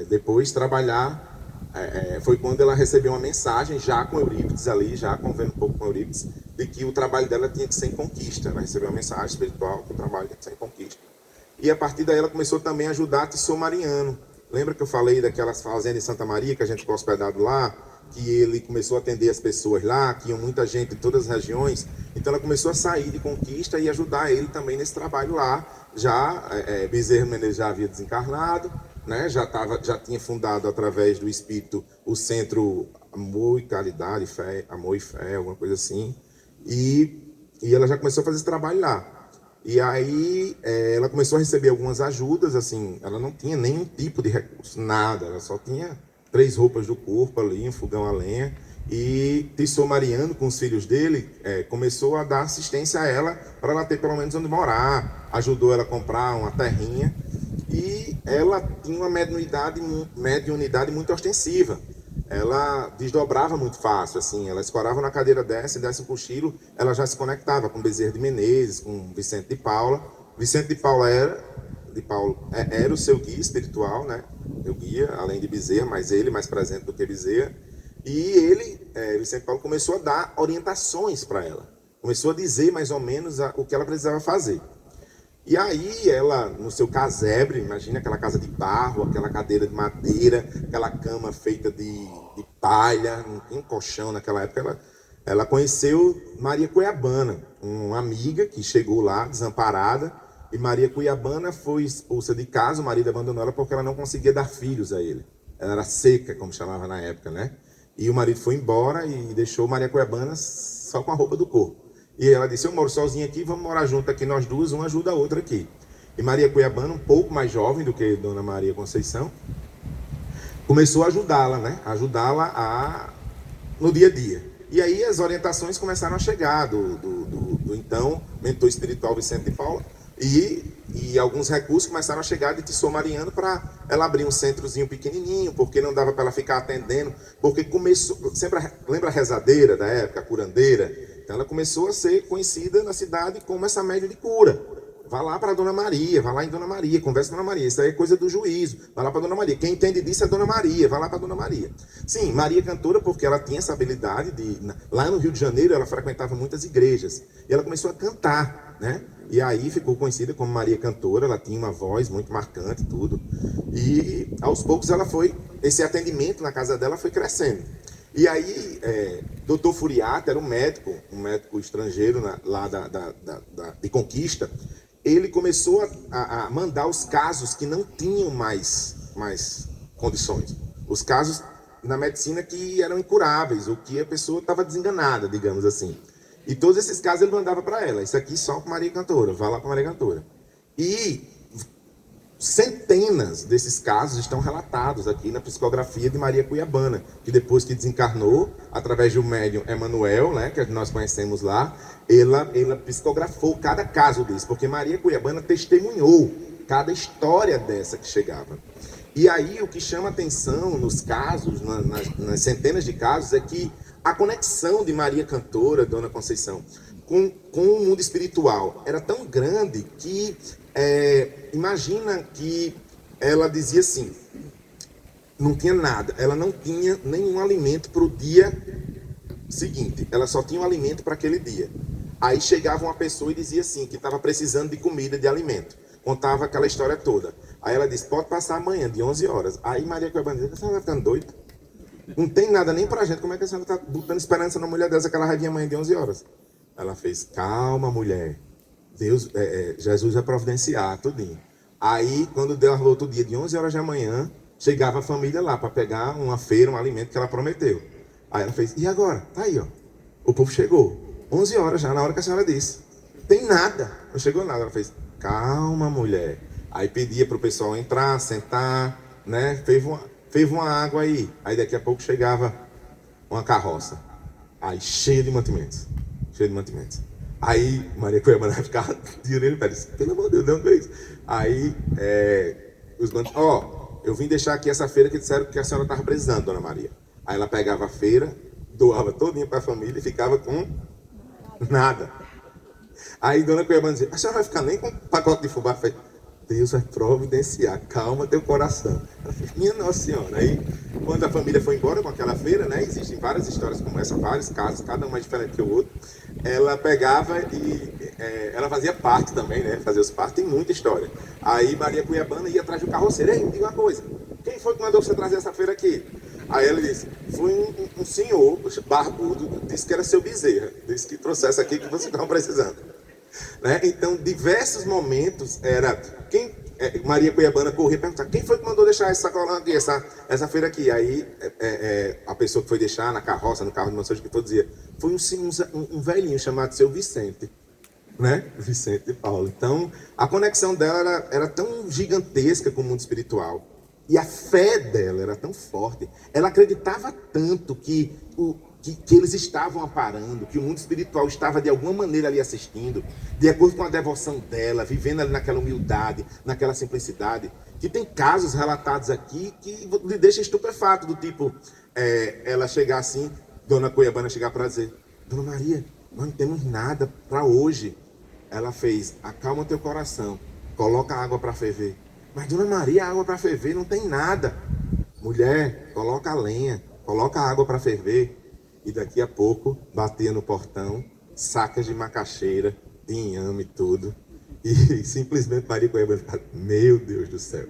depois trabalhar. Foi quando ela recebeu uma mensagem já com Eurípides ali, já convivendo um pouco com Eurípides, de que o trabalho dela tinha que ser em conquista. Ela recebeu uma mensagem espiritual que o trabalho tinha que ser em conquista. E a partir daí ela começou também a ajudar Tissot Mariano. Lembra que eu falei daquelas fazendas em Santa Maria, que a gente ficou hospedado lá, que ele começou a atender as pessoas lá, que iam muita gente de todas as regiões? Então ela começou a sair de conquista e ajudar ele também nesse trabalho lá. Já Bezerra Menezes já havia desencarnado, né? Já tinha fundado através do espírito o Centro Amor e Caridade, Fé, Amor e Fé, alguma coisa assim. E ela já começou a fazer esse trabalho lá. E aí ela começou a receber algumas ajudas, assim, ela não tinha nenhum tipo de recurso, nada, ela só tinha 3 roupas do corpo ali, um fogão a lenha. E Tissot Mariano, com os filhos dele, começou a dar assistência a ela, para ela ter pelo menos onde morar, ajudou ela a comprar uma terrinha. E ela tinha uma mediunidade muito ostensiva. Ela desdobrava muito fácil, assim, ela escorava na cadeira desse um cochilo, ela já se conectava com Bezerra de Menezes, com Vicente de Paula. Vicente de Paula era o seu guia espiritual, né? O guia, além de Bezerra, mas ele mais presente do que Bezerra. E ele, Vicente de Paula, começou a dar orientações para ela. Começou a dizer mais ou menos o que ela precisava fazer. E aí ela, no seu casebre, imagina aquela casa de barro, aquela cadeira de madeira, aquela cama feita de palha, não tinha colchão naquela época. Ela conheceu Maria Cuiabana, uma amiga que chegou lá desamparada, e Maria Cuiabana foi expulsa de casa. O marido abandonou ela porque ela não conseguia dar filhos a ele. Ela era seca, como chamava na época, né? E o marido foi embora e deixou Maria Cuiabana só com a roupa do corpo. E ela disse, eu moro sozinha aqui, vamos morar junto aqui nós duas, uma ajuda a outra aqui. E Maria Cuiabana, um pouco mais jovem do que Dona Maria Conceição, começou a ajudá-la, né? Ajudá-la no dia a dia. E aí as orientações começaram a chegar do então mentor espiritual Vicente de Paula, e alguns recursos começaram a chegar de Tissot Mariano para ela abrir um centrozinho pequenininho, porque não dava para ela ficar atendendo, porque começou, sempre lembra a rezadeira da época, a curandeira? Então ela começou a ser conhecida na cidade como essa médium de cura. Vá lá para a Dona Maria, vá lá em Dona Maria, conversa com a Dona Maria. Isso aí é coisa do juízo. Vá lá para a Dona Maria. Quem entende disso é a Dona Maria, vá lá para a Dona Maria. Sim, Maria cantora, porque ela tinha essa habilidade de... Lá no Rio de Janeiro, ela frequentava muitas igrejas. E ela começou a cantar, né? E aí ficou conhecida como Maria Cantora. Ela tinha uma voz muito marcante e tudo. E aos poucos esse atendimento na casa dela foi crescendo. E aí, Dr. Furiata era um médico estrangeiro lá de Conquista. Ele começou a mandar os casos que não tinham mais condições. Os casos na medicina que eram incuráveis, ou que a pessoa estava desenganada, digamos assim. E todos esses casos ele mandava para ela. Isso aqui só para Maria Cantora, vá lá para Maria Cantora. E centenas desses casos estão relatados aqui na psicografia de Maria Cuiabana, que depois que desencarnou, através do médium Emanuel, né, que nós conhecemos lá, ela psicografou cada caso desse, porque Maria Cuiabana testemunhou cada história dessa que chegava. E aí o que chama atenção nos casos, nas centenas de casos, é que a conexão de Maria Cantora, Dona Conceição, com o mundo espiritual era tão grande que imagina que ela dizia assim: não tinha nada. Ela não tinha nenhum alimento para o dia seguinte. Ela só tinha um alimento para aquele dia. Aí chegava uma pessoa e dizia assim, que estava precisando de comida, de alimento. Contava aquela história toda. Aí ela disse, pode passar amanhã, de 11 horas. Aí Maria Cuiabana disse, a senhora vai ficando doida? Não tem nada nem pra gente. Como é que a senhora está botando esperança na mulher dessa que ela vai vir amanhã de 11 horas? Ela fez, calma, mulher. Deus, Jesus vai providenciar tudinho. Aí, quando deu o outro dia, de 11 horas da manhã, chegava a família lá para pegar uma feira, um alimento que ela prometeu. Aí ela fez, e agora? Tá aí, ó. O povo chegou. 11 horas já, na hora que a senhora disse. Tem nada. Não chegou nada. Ela fez, calma, mulher. Aí pedia pro pessoal entrar, sentar, né? Fez uma água aí. Aí daqui a pouco chegava uma carroça. Aí cheia de mantimentos. Cheia de mantimentos. Aí Maria Cuiabana ficava de orelha e pé, disse, pelo amor de Deus, não é isso. Aí os bandidos, eu vim deixar aqui essa feira que disseram que a senhora estava precisando, dona Maria. Aí ela pegava a feira, doava todinha para a família e ficava com nada. Aí dona Cuiabana dizia, a senhora vai ficar nem com um pacote de fubá? Falei, Deus vai providenciar, calma teu coração. Ela falou, minha Nossa Senhora. Aí, quando a família foi embora com aquela feira, né, existem várias histórias como essa, vários casos, cada um mais diferente que o outro. Ela pegava e ela fazia parte também, né, fazia os partes, tem muita história. Aí Maria Cuiabana ia atrás do carroceiro, ei, me diga uma coisa, quem foi que mandou você trazer essa feira aqui? Aí ela disse, foi um senhor barbudo, disse que era seu Bezerra, disse que trouxesse aqui que vocês estavam precisando. Né? Então, diversos momentos era Maria Cuiabana corria e perguntava, quem foi que mandou deixar essa sacolão aqui, essa feira aqui? Aí a pessoa que foi deixar na carroça, no carro de mansões que for dizia, foi um velhinho chamado seu Vicente, né? Vicente de Paulo. Então, a conexão dela era tão gigantesca com o mundo espiritual. E a fé dela era tão forte. Ela acreditava tanto que eles estavam aparando, que o mundo espiritual estava de alguma maneira ali assistindo, de acordo com a devoção dela, vivendo ali naquela humildade, naquela simplicidade, que tem casos relatados aqui que lhe deixa estupefato, do tipo, ela chegar assim, dona Cuiabana chegar para dizer, dona Maria, nós não temos nada para hoje. Ela fez, acalma teu coração, coloca água para ferver. Mas dona Maria, água para ferver não tem nada. Mulher, coloca a lenha, coloca a água para ferver. E daqui a pouco batia no portão, sacas de macaxeira, de inhame, tudo. E simplesmente Maria Cuiabana ficava, meu Deus do céu.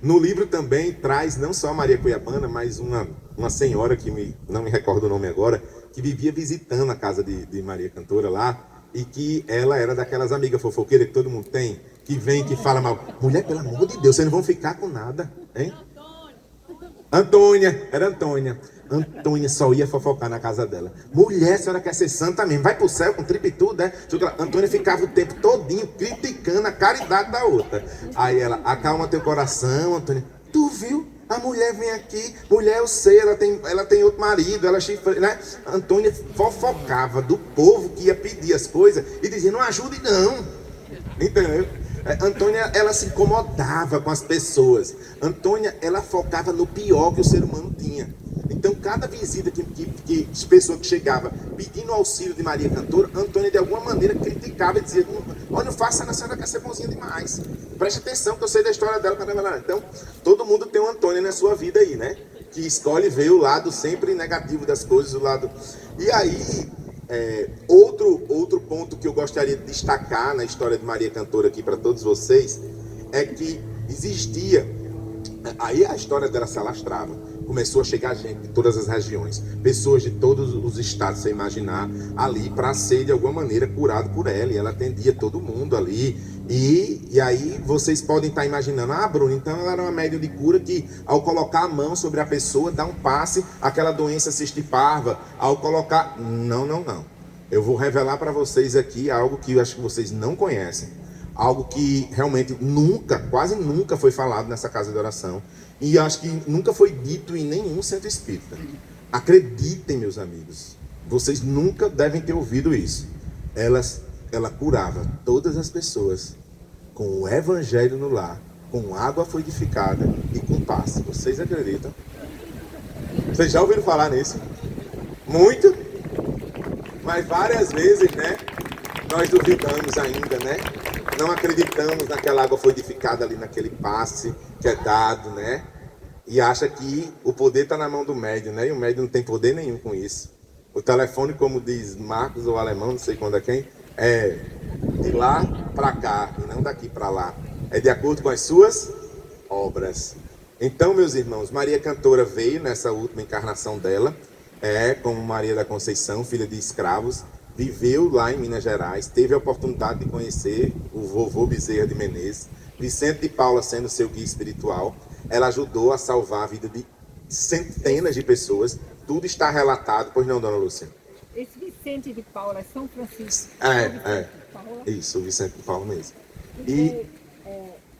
No livro também traz não só Maria Cuiabana, mas uma senhora que não me recordo o nome agora, que vivia visitando a casa de Maria Cantora lá, e que ela era daquelas amigas fofoqueiras que todo mundo tem, que vem, que fala mal. Mulher, pelo amor de Deus, vocês não vão ficar com nada, hein? Antônia, era Antônia. Antônia só ia fofocar na casa dela. Mulher, a senhora quer ser santa mesmo? Vai pro céu com tripa e tudo, né? Antônia ficava o tempo todinho criticando a caridade da outra. Aí ela, acalma teu coração, Antônia. Tu viu? A mulher vem aqui, mulher eu sei, ela tem outro marido, ela chifra, né? Antônia fofocava do povo que ia pedir as coisas e dizia, não ajude não. Entendeu? Antônia, ela se incomodava com as pessoas. Antônia, ela focava no pior que o ser humano tinha. Então, cada visita que pessoa que chegava pedindo auxílio de Maria Cantora, Antônia de alguma maneira criticava e dizia, olha, não faça, a senhora quer ser bonzinha demais. Preste atenção que eu sei da história dela. Então, todo mundo tem uma Antônia na sua vida aí, né? Que escolhe ver o lado sempre negativo das coisas, o lado... E aí, outro ponto que eu gostaria de destacar na história de Maria Cantora aqui para todos vocês, é que existia... Aí a história dela se alastrava. Começou a chegar gente de todas as regiões, pessoas de todos os estados, você imaginar, ali para ser de alguma maneira curado por ela. E ela atendia todo mundo ali. E aí vocês podem estar imaginando, Bruno, então ela era uma médium de cura que ao colocar a mão sobre a pessoa, dá um passe, aquela doença se estiparva. Ao colocar... Não. Eu vou revelar para vocês aqui algo que eu acho que vocês não conhecem. Algo que realmente quase nunca foi falado nessa casa de oração. E acho que nunca foi dito em nenhum centro espírita. Acreditem, meus amigos, vocês nunca devem ter ouvido isso. Ela curava todas as pessoas com o evangelho no lar, com água fluidificada e com passe. Vocês acreditam? Vocês já ouviram falar nisso? Muito? Mas várias vezes, né? Nós duvidamos ainda, né? Não acreditamos naquela água fluidificada ali, naquele passe que é dado, né? e acha que o poder está na mão do médium, né? E o médium não tem poder nenhum com isso. O telefone, como diz Marcos ou Alemão, não sei quando é quem, é de lá para cá e não daqui para lá. É de acordo com as suas obras. Então, meus irmãos, Maria Cantora veio nessa última encarnação dela, como Maria da Conceição, filha de escravos, viveu lá em Minas Gerais, teve a oportunidade de conhecer o vovô Bezerra de Menezes, Vicente de Paula sendo seu guia espiritual. Ela ajudou a salvar a vida de centenas de pessoas. Tudo está relatado, pois não, dona Lúcia? Esse Vicente de Paula é São Francisco. Isso, o Vicente de Paula mesmo. E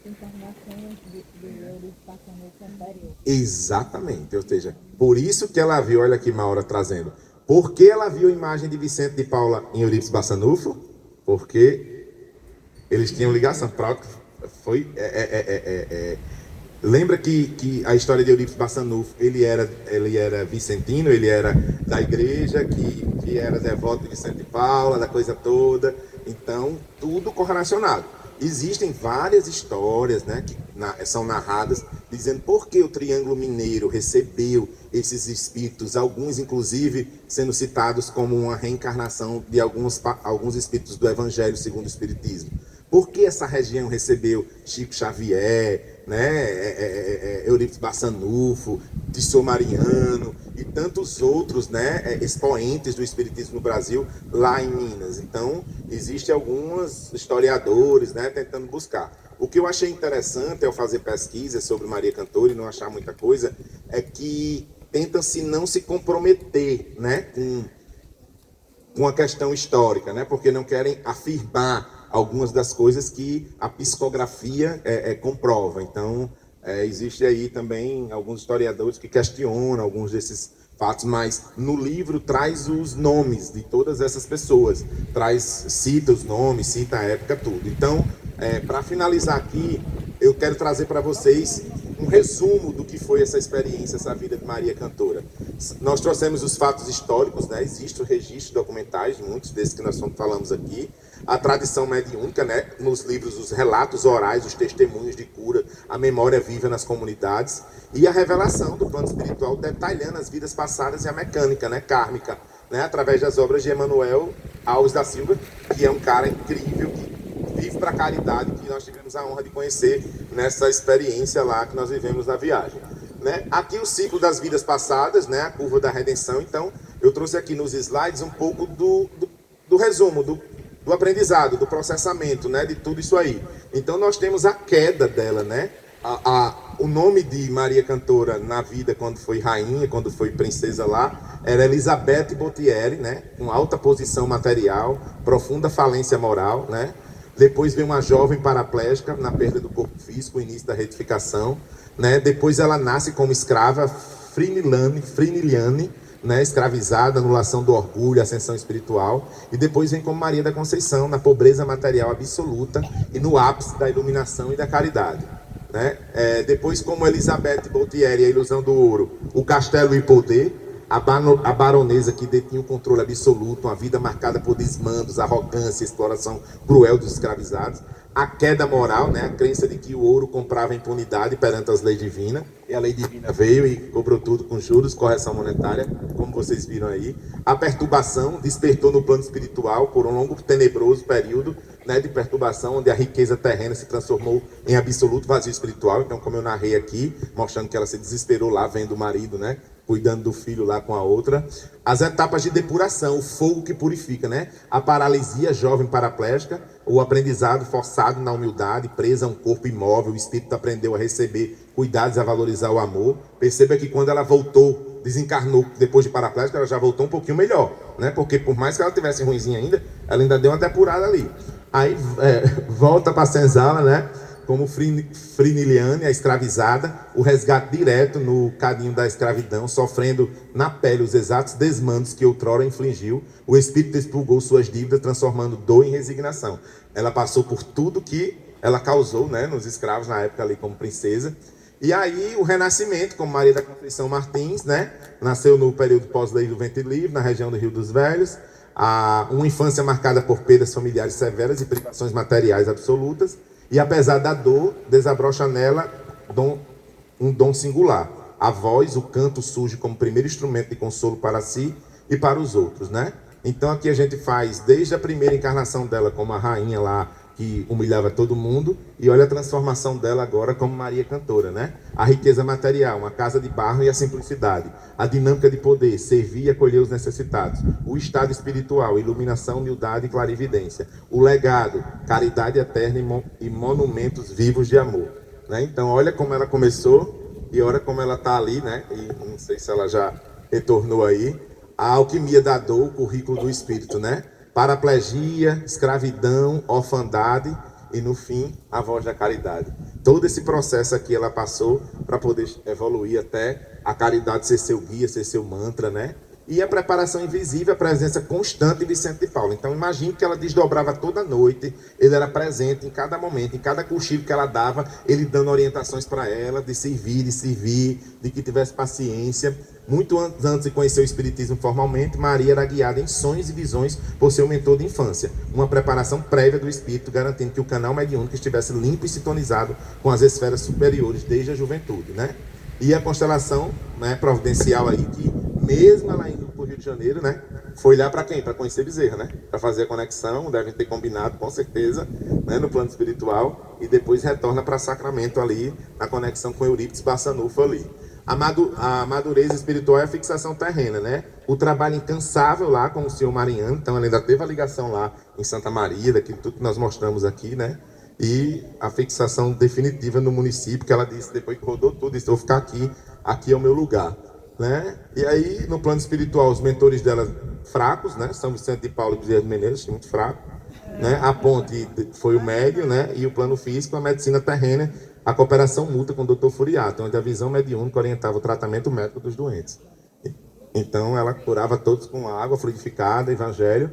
encarnações do Eurípides Passanufo anterior. Exatamente, ou seja, por isso que ela viu, olha aqui Maura trazendo, por que ela viu a imagem de Vicente de Paula em Eurípides Passanufo? Porque eles tinham ligação. Lembra que a história de Eurípides Passanufo, ele era vicentino, ele era da igreja, que era devoto de Vicente de Paula, da coisa toda. Então, tudo correlacionado. Existem várias histórias, né, que são narradas, dizendo por que o Triângulo Mineiro recebeu esses espíritos, alguns inclusive sendo citados como uma reencarnação de alguns espíritos do Evangelho segundo o Espiritismo. Por que essa região recebeu Chico Xavier, né, Eurípides Passanufo, Tissot Mariano e tantos outros, né, expoentes do Espiritismo no Brasil lá em Minas? Então, existem alguns historiadores, né, tentando buscar. O que eu achei interessante ao fazer pesquisas sobre Maria Cantora e não achar muita coisa, é que tentam-se não se comprometer, né, com a questão histórica, né, porque não querem afirmar algumas das coisas que a psicografia comprova. Então, existe aí também alguns historiadores que questionam alguns desses fatos, mas no livro traz os nomes de todas essas pessoas, cita os nomes, cita a época, tudo. Então, para finalizar aqui, eu quero trazer para vocês um resumo do que foi essa experiência, essa vida de Maria Cantora. Nós trouxemos os fatos históricos, né? Existe o registro documentais, muitos desses que nós falamos aqui, a tradição mediúnica, né? Nos livros, os relatos orais, os testemunhos de cura, a memória viva nas comunidades, e a revelação do plano espiritual detalhando as vidas passadas e a mecânica, né? Kármica, né? Através das obras de Emanuel Alves da Silva, que é um cara incrível, que vive para a caridade, que nós tivemos a honra de conhecer nessa experiência lá que nós vivemos na viagem, né? Aqui o ciclo das vidas passadas, né? A curva da redenção. Então, eu trouxe aqui nos slides um pouco do resumo, do aprendizado, do processamento, né? De tudo isso aí. Então, nós temos a queda dela, né? O nome de Maria Cantora na vida, quando foi rainha, quando foi princesa lá, era Elizabeth Botieri, né? Com alta posição material, profunda falência moral, né? Depois vem uma jovem paraplégica na perda do corpo físico, o início da retificação, né? Depois ela nasce como escrava Friniliane, né? Escravizada, anulação do orgulho, ascensão espiritual. E depois vem como Maria da Conceição, na pobreza material absoluta e no ápice da iluminação e da caridade, né? Depois como Elizabeth Botieri, a ilusão do ouro, o castelo e poder. A baronesa que detinha o controle absoluto, uma vida marcada por desmandos, arrogância, exploração cruel dos escravizados. A queda moral, né? A crença de que o ouro comprava impunidade perante as leis divinas. E a lei divina veio e cobrou tudo com juros, correção monetária, como vocês viram aí. A perturbação despertou no plano espiritual por um longo, tenebroso período, né, de perturbação, onde a riqueza terrena se transformou em absoluto vazio espiritual. Então, como eu narrei aqui, mostrando que ela se desesperou lá, vendo o marido, né, cuidando do filho lá com a outra. As etapas de depuração, o fogo que purifica, né? A paralisia jovem paraplégica, o aprendizado forçado na humildade, presa a um corpo imóvel, o espírito aprendeu a receber cuidados, a valorizar o amor. Perceba que quando ela voltou, desencarnou depois de paraplégica, ela já voltou um pouquinho melhor, né? Porque por mais que ela tivesse ruimzinha ainda, ela ainda deu uma depurada ali. Aí volta para a senzala, né? Como Friniliane, a escravizada, o resgate direto no cadinho da escravidão, sofrendo na pele os exatos desmandos que outrora infligiu. O espírito expurgou suas dívidas, transformando dor em resignação. Ela passou por tudo que ela causou, né, nos escravos na época ali como princesa. E aí o renascimento, como Maria da Conceição Martins, né, nasceu no período pós-lei do ventre livre, na região do Rio dos Velhos. Uma infância marcada por perdas familiares severas e privações materiais absolutas. E apesar da dor, desabrocha nela um dom singular. A voz, o canto surge como primeiro instrumento de consolo para si e para os outros, né? Então aqui a gente faz desde a primeira encarnação dela como a rainha lá, que humilhava todo mundo, e olha a transformação dela agora como Maria Cantora, né? A riqueza material, uma casa de barro e a simplicidade, a dinâmica de poder, servir e acolher os necessitados, o estado espiritual, iluminação, humildade e clarividência, o legado, caridade eterna e monumentos vivos de amor, né? Então olha como ela começou e olha como ela está ali, né? E não sei se ela já retornou aí, a alquimia da dor, o currículo do espírito, né? Paraplegia, escravidão, orfandade e, no fim, a voz da caridade. Todo esse processo aqui ela passou para poder evoluir até a caridade ser seu guia, ser seu mantra, né? E a preparação invisível, a presença constante de Vicente de Paulo. Então, imagine que ela desdobrava toda noite, ele era presente em cada momento, em cada cochilo que ela dava, ele dando orientações para ela, de servir, de que tivesse paciência. Muito antes de conhecer o Espiritismo formalmente, Maria era guiada em sonhos e visões por seu mentor de infância. Uma preparação prévia do Espírito, garantindo que o canal mediúnico estivesse limpo e sintonizado com as esferas superiores desde a juventude, né? E a constelação, né, providencial aí, que mesmo ela indo para o Rio de Janeiro, né, foi lá para quem? Para conhecer Bezerra, né? Para fazer a conexão, devem ter combinado com certeza, né, no plano espiritual, e depois retorna para Sacramento ali, na conexão com Eurípides Bassanufo ali. A madureza espiritual é a fixação terrena, né? O trabalho incansável lá com o senhor Mariano, então ela ainda teve a ligação lá em Santa Maria, daquilo tudo que nós mostramos aqui, né? E a fixação definitiva no município, que ela disse, depois que rodou tudo, disse, eu vou ficar aqui, aqui é o meu lugar, né? E aí, no plano espiritual, os mentores dela fracos, né? São Vicente de Paulo e Bezerra de Menezes, muito fraco, né? A ponte foi o médio, né? E o plano físico, a medicina terrena, a cooperação mútua com o Dr. Furiato, onde a visão mediúnica orientava o tratamento médico dos doentes. Então, ela curava todos com água fluidificada, evangelho,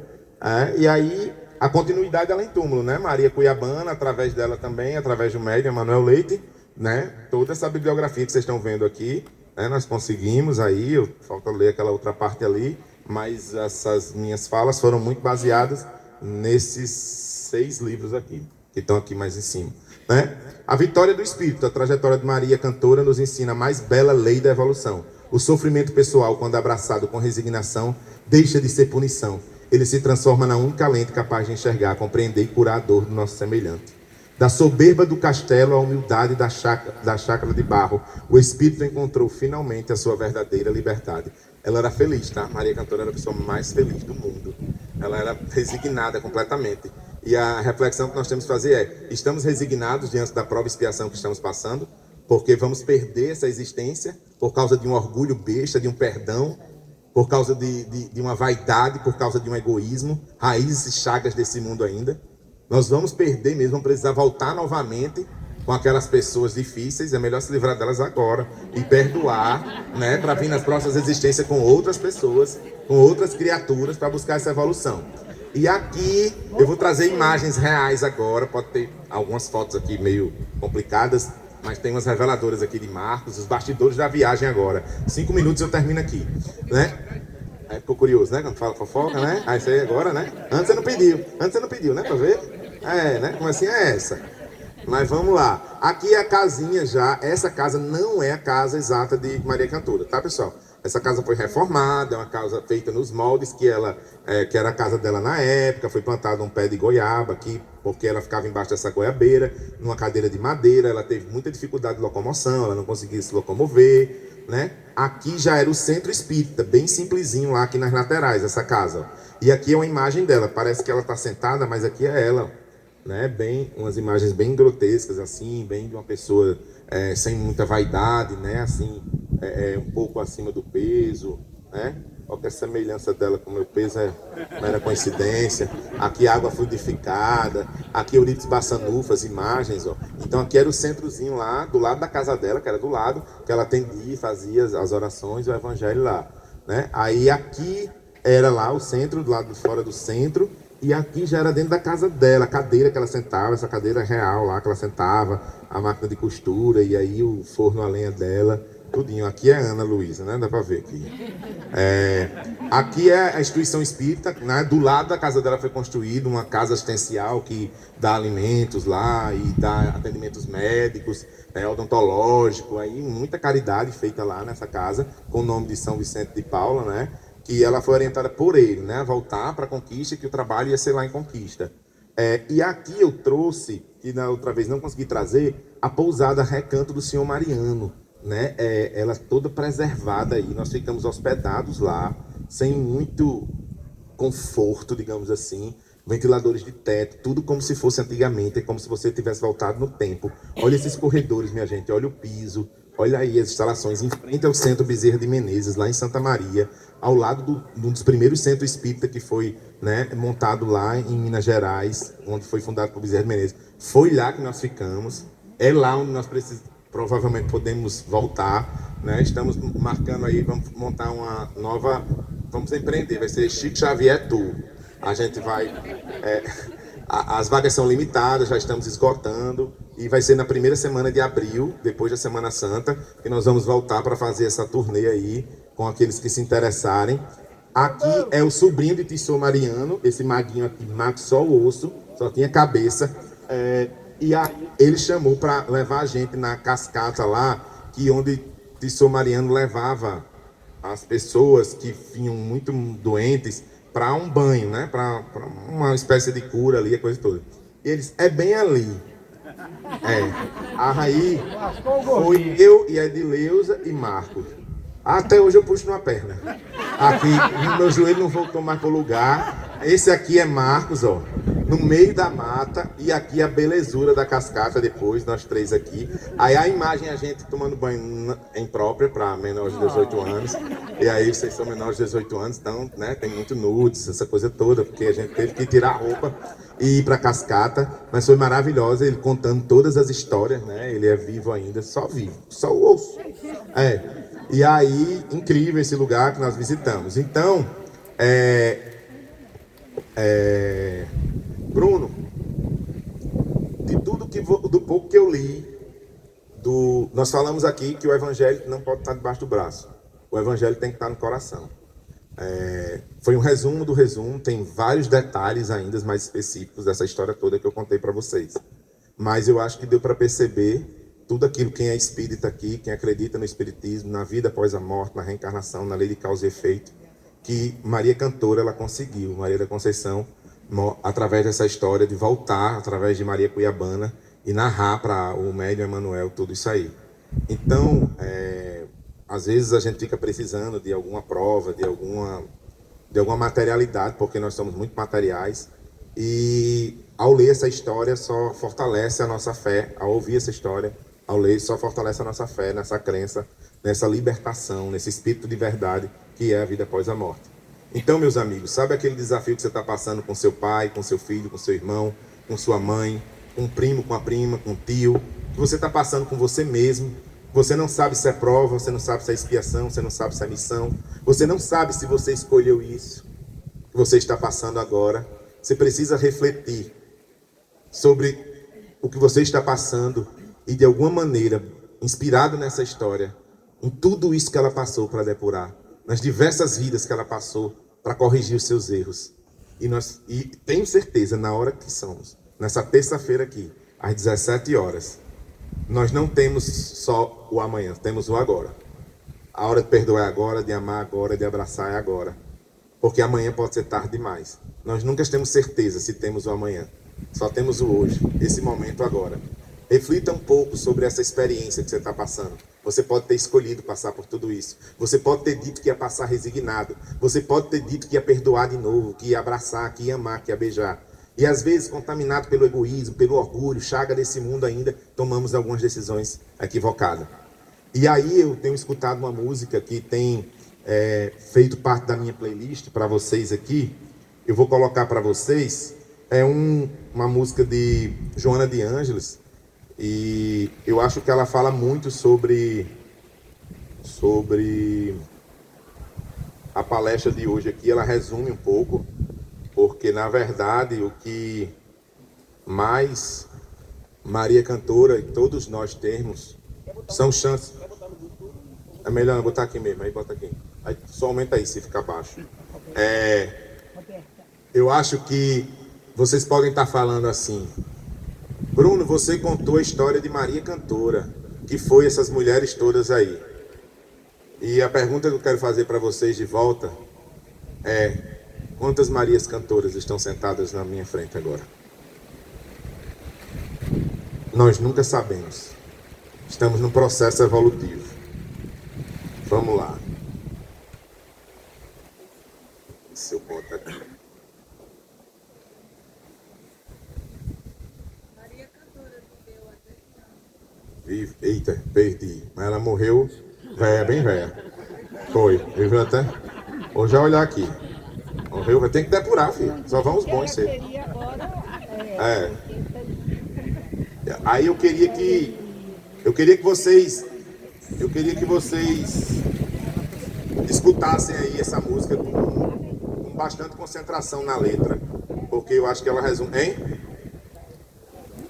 e aí a continuidade ela em túmulo, né? Maria Cuiabana, através dela também, através do médium Manuel Leite, né? Toda essa bibliografia que vocês estão vendo aqui, né? Nós conseguimos aí, falta ler aquela outra parte ali, mas essas minhas falas foram muito baseadas nesses 6 livros aqui, que estão aqui mais em cima, né? A vitória do Espírito, a trajetória de Maria Cantora nos ensina a mais bela lei da evolução. O sofrimento pessoal, quando abraçado com resignação, deixa de ser punição. Ele se transforma na única lente capaz de enxergar, compreender e curar a dor do nosso semelhante. Da soberba do castelo à humildade da chácara de barro, o Espírito encontrou finalmente a sua verdadeira liberdade. Ela era feliz, tá? Maria Cantora era a pessoa mais feliz do mundo. Ela era resignada completamente. E a reflexão que nós temos que fazer é, estamos resignados diante da prova e expiação que estamos passando, porque vamos perder essa existência por causa de um orgulho besta, de um perdão, por causa de uma vaidade, por causa de um egoísmo, raízes e chagas desse mundo ainda. Nós vamos perder mesmo, vamos precisar voltar novamente com aquelas pessoas difíceis, é melhor se livrar delas agora e perdoar, né, para vir nas próximas existências com outras pessoas, com outras criaturas, para buscar essa evolução. E aqui eu vou trazer imagens reais agora, pode ter algumas fotos aqui meio complicadas, mas tem umas reveladoras aqui de Marcos, os bastidores da viagem agora. 5 minutos eu termino aqui, né? Aí ficou curioso, né? Quando fala fofoca, né? Aí isso aí agora, né? Antes você não pediu, né? Pra ver? Né? Como assim é essa? Mas vamos lá. Aqui é a casinha já. Essa casa não é a casa exata de Maria Cantora, tá, pessoal? Essa casa foi reformada, é uma casa feita nos moldes que era a casa dela na época. Foi plantado um pé de goiaba aqui, porque ela ficava embaixo dessa goiabeira, numa cadeira de madeira. Ela teve muita dificuldade de locomoção, ela não conseguia se locomover, né? Aqui já era o centro espírita, bem simplesinho lá aqui nas laterais, essa casa, ó. E aqui é uma imagem dela, parece que ela está sentada, mas aqui é ela, né? Bem, umas imagens bem grotescas, assim, bem de uma pessoa sem muita vaidade, né? Assim, um pouco acima do peso, né? Qualquer semelhança dela com o meu peso é mera coincidência. Aqui água fluidificada, aqui Eurípides Bassanufo, as imagens, ó. Então aqui era o centrozinho lá, do lado da casa dela, que era do lado, que ela atendia, fazia as orações, o evangelho lá, né? Aí aqui era lá o centro, do lado de fora do centro, e aqui já era dentro da casa dela, a cadeira que ela sentava, essa cadeira real lá que ela sentava, a máquina de costura, e aí o forno a lenha dela, tudinho. Aqui é Ana Luísa, né? Dá pra ver aqui. Aqui é a instituição espírita, né? Do lado da casa dela foi construída uma casa assistencial que dá alimentos lá e dá atendimentos médicos, odontológico, aí muita caridade feita lá nessa casa, com o nome de São Vicente de Paula, né? Que ela foi orientada por ele, né? A voltar para a Conquista, que o trabalho ia ser lá em Conquista. E aqui eu trouxe, que na outra vez não consegui trazer, a pousada Recanto do Senhor Mariano, né? Ela toda preservada aí, nós ficamos hospedados lá, sem muito conforto, digamos assim, ventiladores de teto, tudo como se fosse antigamente, é como se você tivesse voltado no tempo. Olha esses corredores, minha gente, olha o piso, olha aí as instalações em frente ao Centro Bezerra de Menezes, lá em Santa Maria, ao lado de um dos primeiros centros espírita que foi, né, montado lá em Minas Gerais, onde foi fundado por Bezerra de Menezes. Foi lá que nós ficamos, é lá onde nós provavelmente podemos voltar, né? Estamos marcando aí, vamos montar uma nova, vamos empreender, vai ser Chico Xavier Tour. A gente vai, as vagas são limitadas, já estamos esgotando, e vai ser na primeira semana de abril, depois da Semana Santa, que nós vamos voltar para fazer essa turnê aí, com aqueles que se interessarem. Aqui é o sobrinho de Tissot Mariano, esse maguinho aqui, mago só o osso, só tinha cabeça, e aí ele chamou para levar a gente na cascata lá, que onde Tissot Mariano levava as pessoas que vinham muito doentes para um banho, né? Para uma espécie de cura ali, a coisa toda. E eles, é bem ali. Aí foi eu e a Edileuza e Marcos. Até hoje eu puxo numa perna. Aqui, meu joelho não voltou mais pro lugar. Esse aqui é Marcos, ó, no meio da mata, e aqui a belezura da cascata depois, nós três aqui. Aí a imagem a gente tomando banho imprópria para menores de 18 anos. E aí vocês são menores de 18 anos, então, né, tem muito nudes, essa coisa toda, porque a gente teve que tirar a roupa e ir pra cascata, mas foi maravilhosa, ele contando todas as histórias, né? Ele é vivo ainda, só vivo, só o osso. E aí, incrível esse lugar que nós visitamos. Então, Bruno, de tudo do pouco que eu li, nós falamos aqui que o evangelho não pode estar debaixo do braço. O evangelho tem que estar no coração. Foi um resumo do resumo, tem vários detalhes ainda mais específicos dessa história toda que eu contei para vocês. Mas eu acho que deu para perceber tudo aquilo, quem é espírita aqui, quem acredita no espiritismo, na vida após a morte, na reencarnação, na lei de causa e efeito, que Maria Cantora ela conseguiu, Maria da Conceição, através dessa história de voltar, através de Maria Cuiabana, e narrar para o médium Emanuel tudo isso aí. Então, às vezes a gente fica precisando de alguma prova, de alguma materialidade, porque nós somos muito materiais, e ao ler essa história só fortalece a nossa fé, ao ouvir essa história, ao ler só fortalece a nossa fé nessa crença, nessa libertação, nesse espírito de verdade que é a vida após a morte. Então, meus amigos, sabe aquele desafio que você está passando com seu pai, com seu filho, com seu irmão, com sua mãe, com o primo, com a prima, com o tio, que você está passando com você mesmo? Você não sabe se é prova, você não sabe se é expiação, você não sabe se é missão, você não sabe se você escolheu isso que você está passando agora. Você precisa refletir sobre o que você está passando e, de alguma maneira, inspirado nessa história, em tudo isso que ela passou para depurar, nas diversas vidas que ela passou para corrigir os seus erros. E tenho certeza, na hora que somos, nessa terça-feira aqui, às 17 horas, nós não temos só o amanhã, temos o agora. A hora de perdoar é agora, de amar agora, de abraçar é agora. Porque amanhã pode ser tarde demais. Nós nunca temos certeza se temos o amanhã. Só temos o hoje, esse momento agora. Reflita um pouco sobre essa experiência que você está passando. Você pode ter escolhido passar por tudo isso. Você pode ter dito que ia passar resignado. Você pode ter dito que ia perdoar de novo, que ia abraçar, que ia amar, que ia beijar. E às vezes, contaminado pelo egoísmo, pelo orgulho, chaga desse mundo ainda, tomamos algumas decisões equivocadas. E aí eu tenho escutado uma música que tem feito parte da minha playlist para vocês aqui. Eu vou colocar para vocês. Uma música de Joana de Ângeles. E eu acho que ela fala muito sobre a palestra de hoje aqui. Ela resume um pouco, porque na verdade o que mais Maria Cantora e todos nós temos são chances. É melhor não botar aqui mesmo, aí bota aqui. Aí só aumenta aí se ficar baixo. Eu acho que vocês podem estar falando assim: Bruno, você contou a história de Maria Cantora, que foi essas mulheres todas aí. E a pergunta que eu quero fazer para vocês de volta é: quantas Marias Cantoras estão sentadas na minha frente agora? Nós nunca sabemos. Estamos num processo evolutivo. Vamos lá. Se eu botar aqui. Maria Cantora viveu até Vive. Eita, perdi. Mas ela morreu velha, bem velha. Foi. Viveu até. Vou já olhar aqui. Morreu, vai ter que depurar, filho. Só vão os bons ser. Seria agora Aí eu queria que vocês escutassem aí essa música com bastante concentração na letra, porque eu acho que ela resume, hein?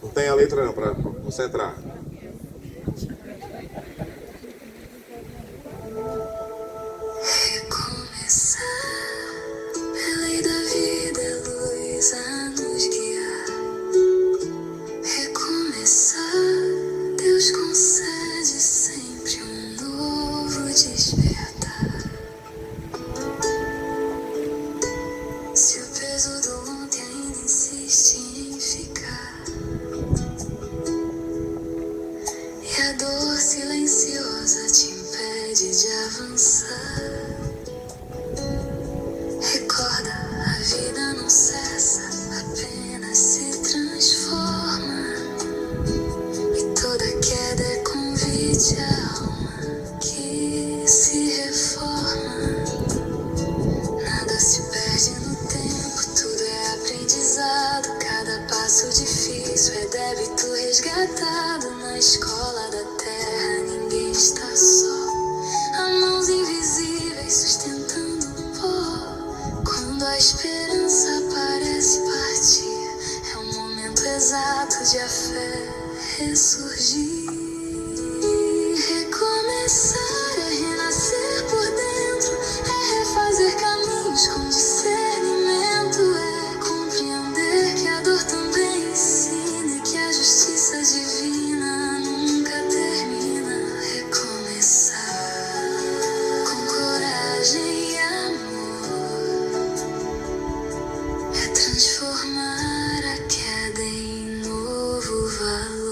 Não tem a letra não para concentrar. recomeçar. A lei da vida é luz a nos guiar. Recomeçar. Deus concede sempre um novo despertar. Se o peso do ontem ainda insiste em ficar, e a dor silenciosa te impede de avançar, recorda, a vida não cessa, apenas se transforma. E toda queda é convite à alma que se reforma. Nada se perde no tempo, tudo é aprendizado. Cada passo difícil é débito resgatado. Na escola da terra ninguém está só. Há mãos invisíveis sustentando o pó. Quando a esperança parece partir, é o momento exato de a fé ressurgir. Recomeçar é renascer por dentro, é refazer caminhos com discernimento, é compreender que a dor também ensina e que a justiça divina nunca termina. Recomeçar com coragem e amor, é transformar a queda em novo valor.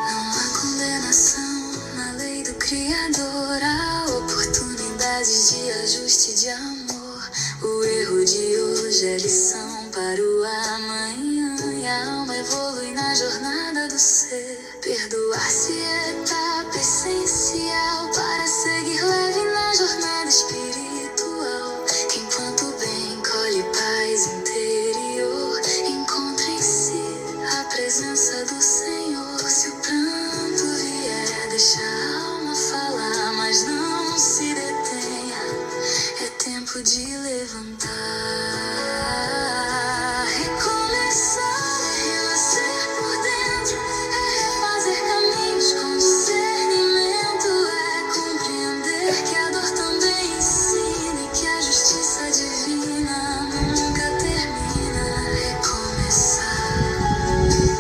Não há condenação na lei do Criador, há oportunidades de ajuste de amor. O erro de hoje é lição para o amanhã, e a alma evolui na jornada do ser. Perdoar-se é etapa essencial para seguir leve na jornada espiritual. Quem planta o bem colhe paz interior, encontra em si a presença do Senhor. Se o pranto vier, deixa a alma falar, mas não se detenha, é tempo de levantar. Recomeçar é renascer por dentro, é refazer caminhos com discernimento, é compreender que a dor também ensina e que a justiça divina nunca termina. Recomeçar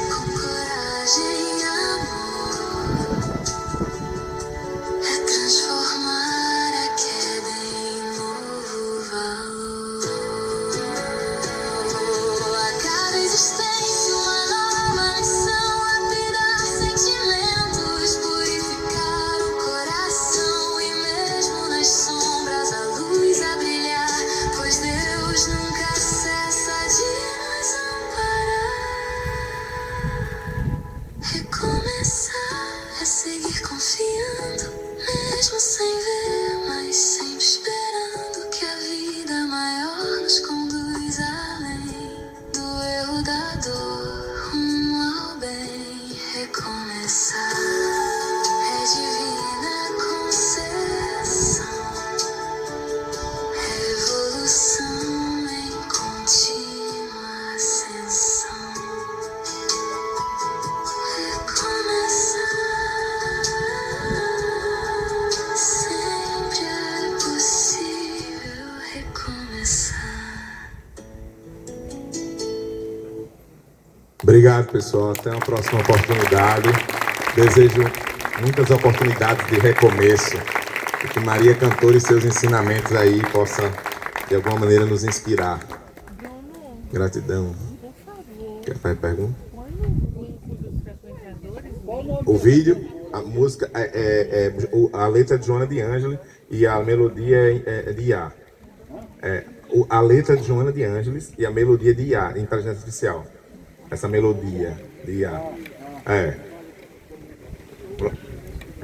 com coragem e amor, é transformar a queda em novo valor. A cada existência uma nova missão, lapidar sentimentos, purificar o coração, e mesmo nas sombras a luz a brilhar, pois Deus nunca cessa de nos amparar. Recomeçar é seguir confiando, mesmo sem ver, mas sempre esperando que a vida maior nos conduz além do erro da dor, rumo ao bem. Recomeçar é divina concessão, revolução Obrigado, pessoal. Até uma próxima oportunidade. Desejo muitas oportunidades de recomeço. E que Maria Cantora e seus ensinamentos aí possa, de alguma maneira, nos inspirar. Gratidão. Quer fazer pergunta? O vídeo, a música, a letra de Joana de Ângeles e a melodia é de Iá. A letra de Joana de Ângeles e a melodia de Iá, Inteligência Artificial. Essa melodia de Iá.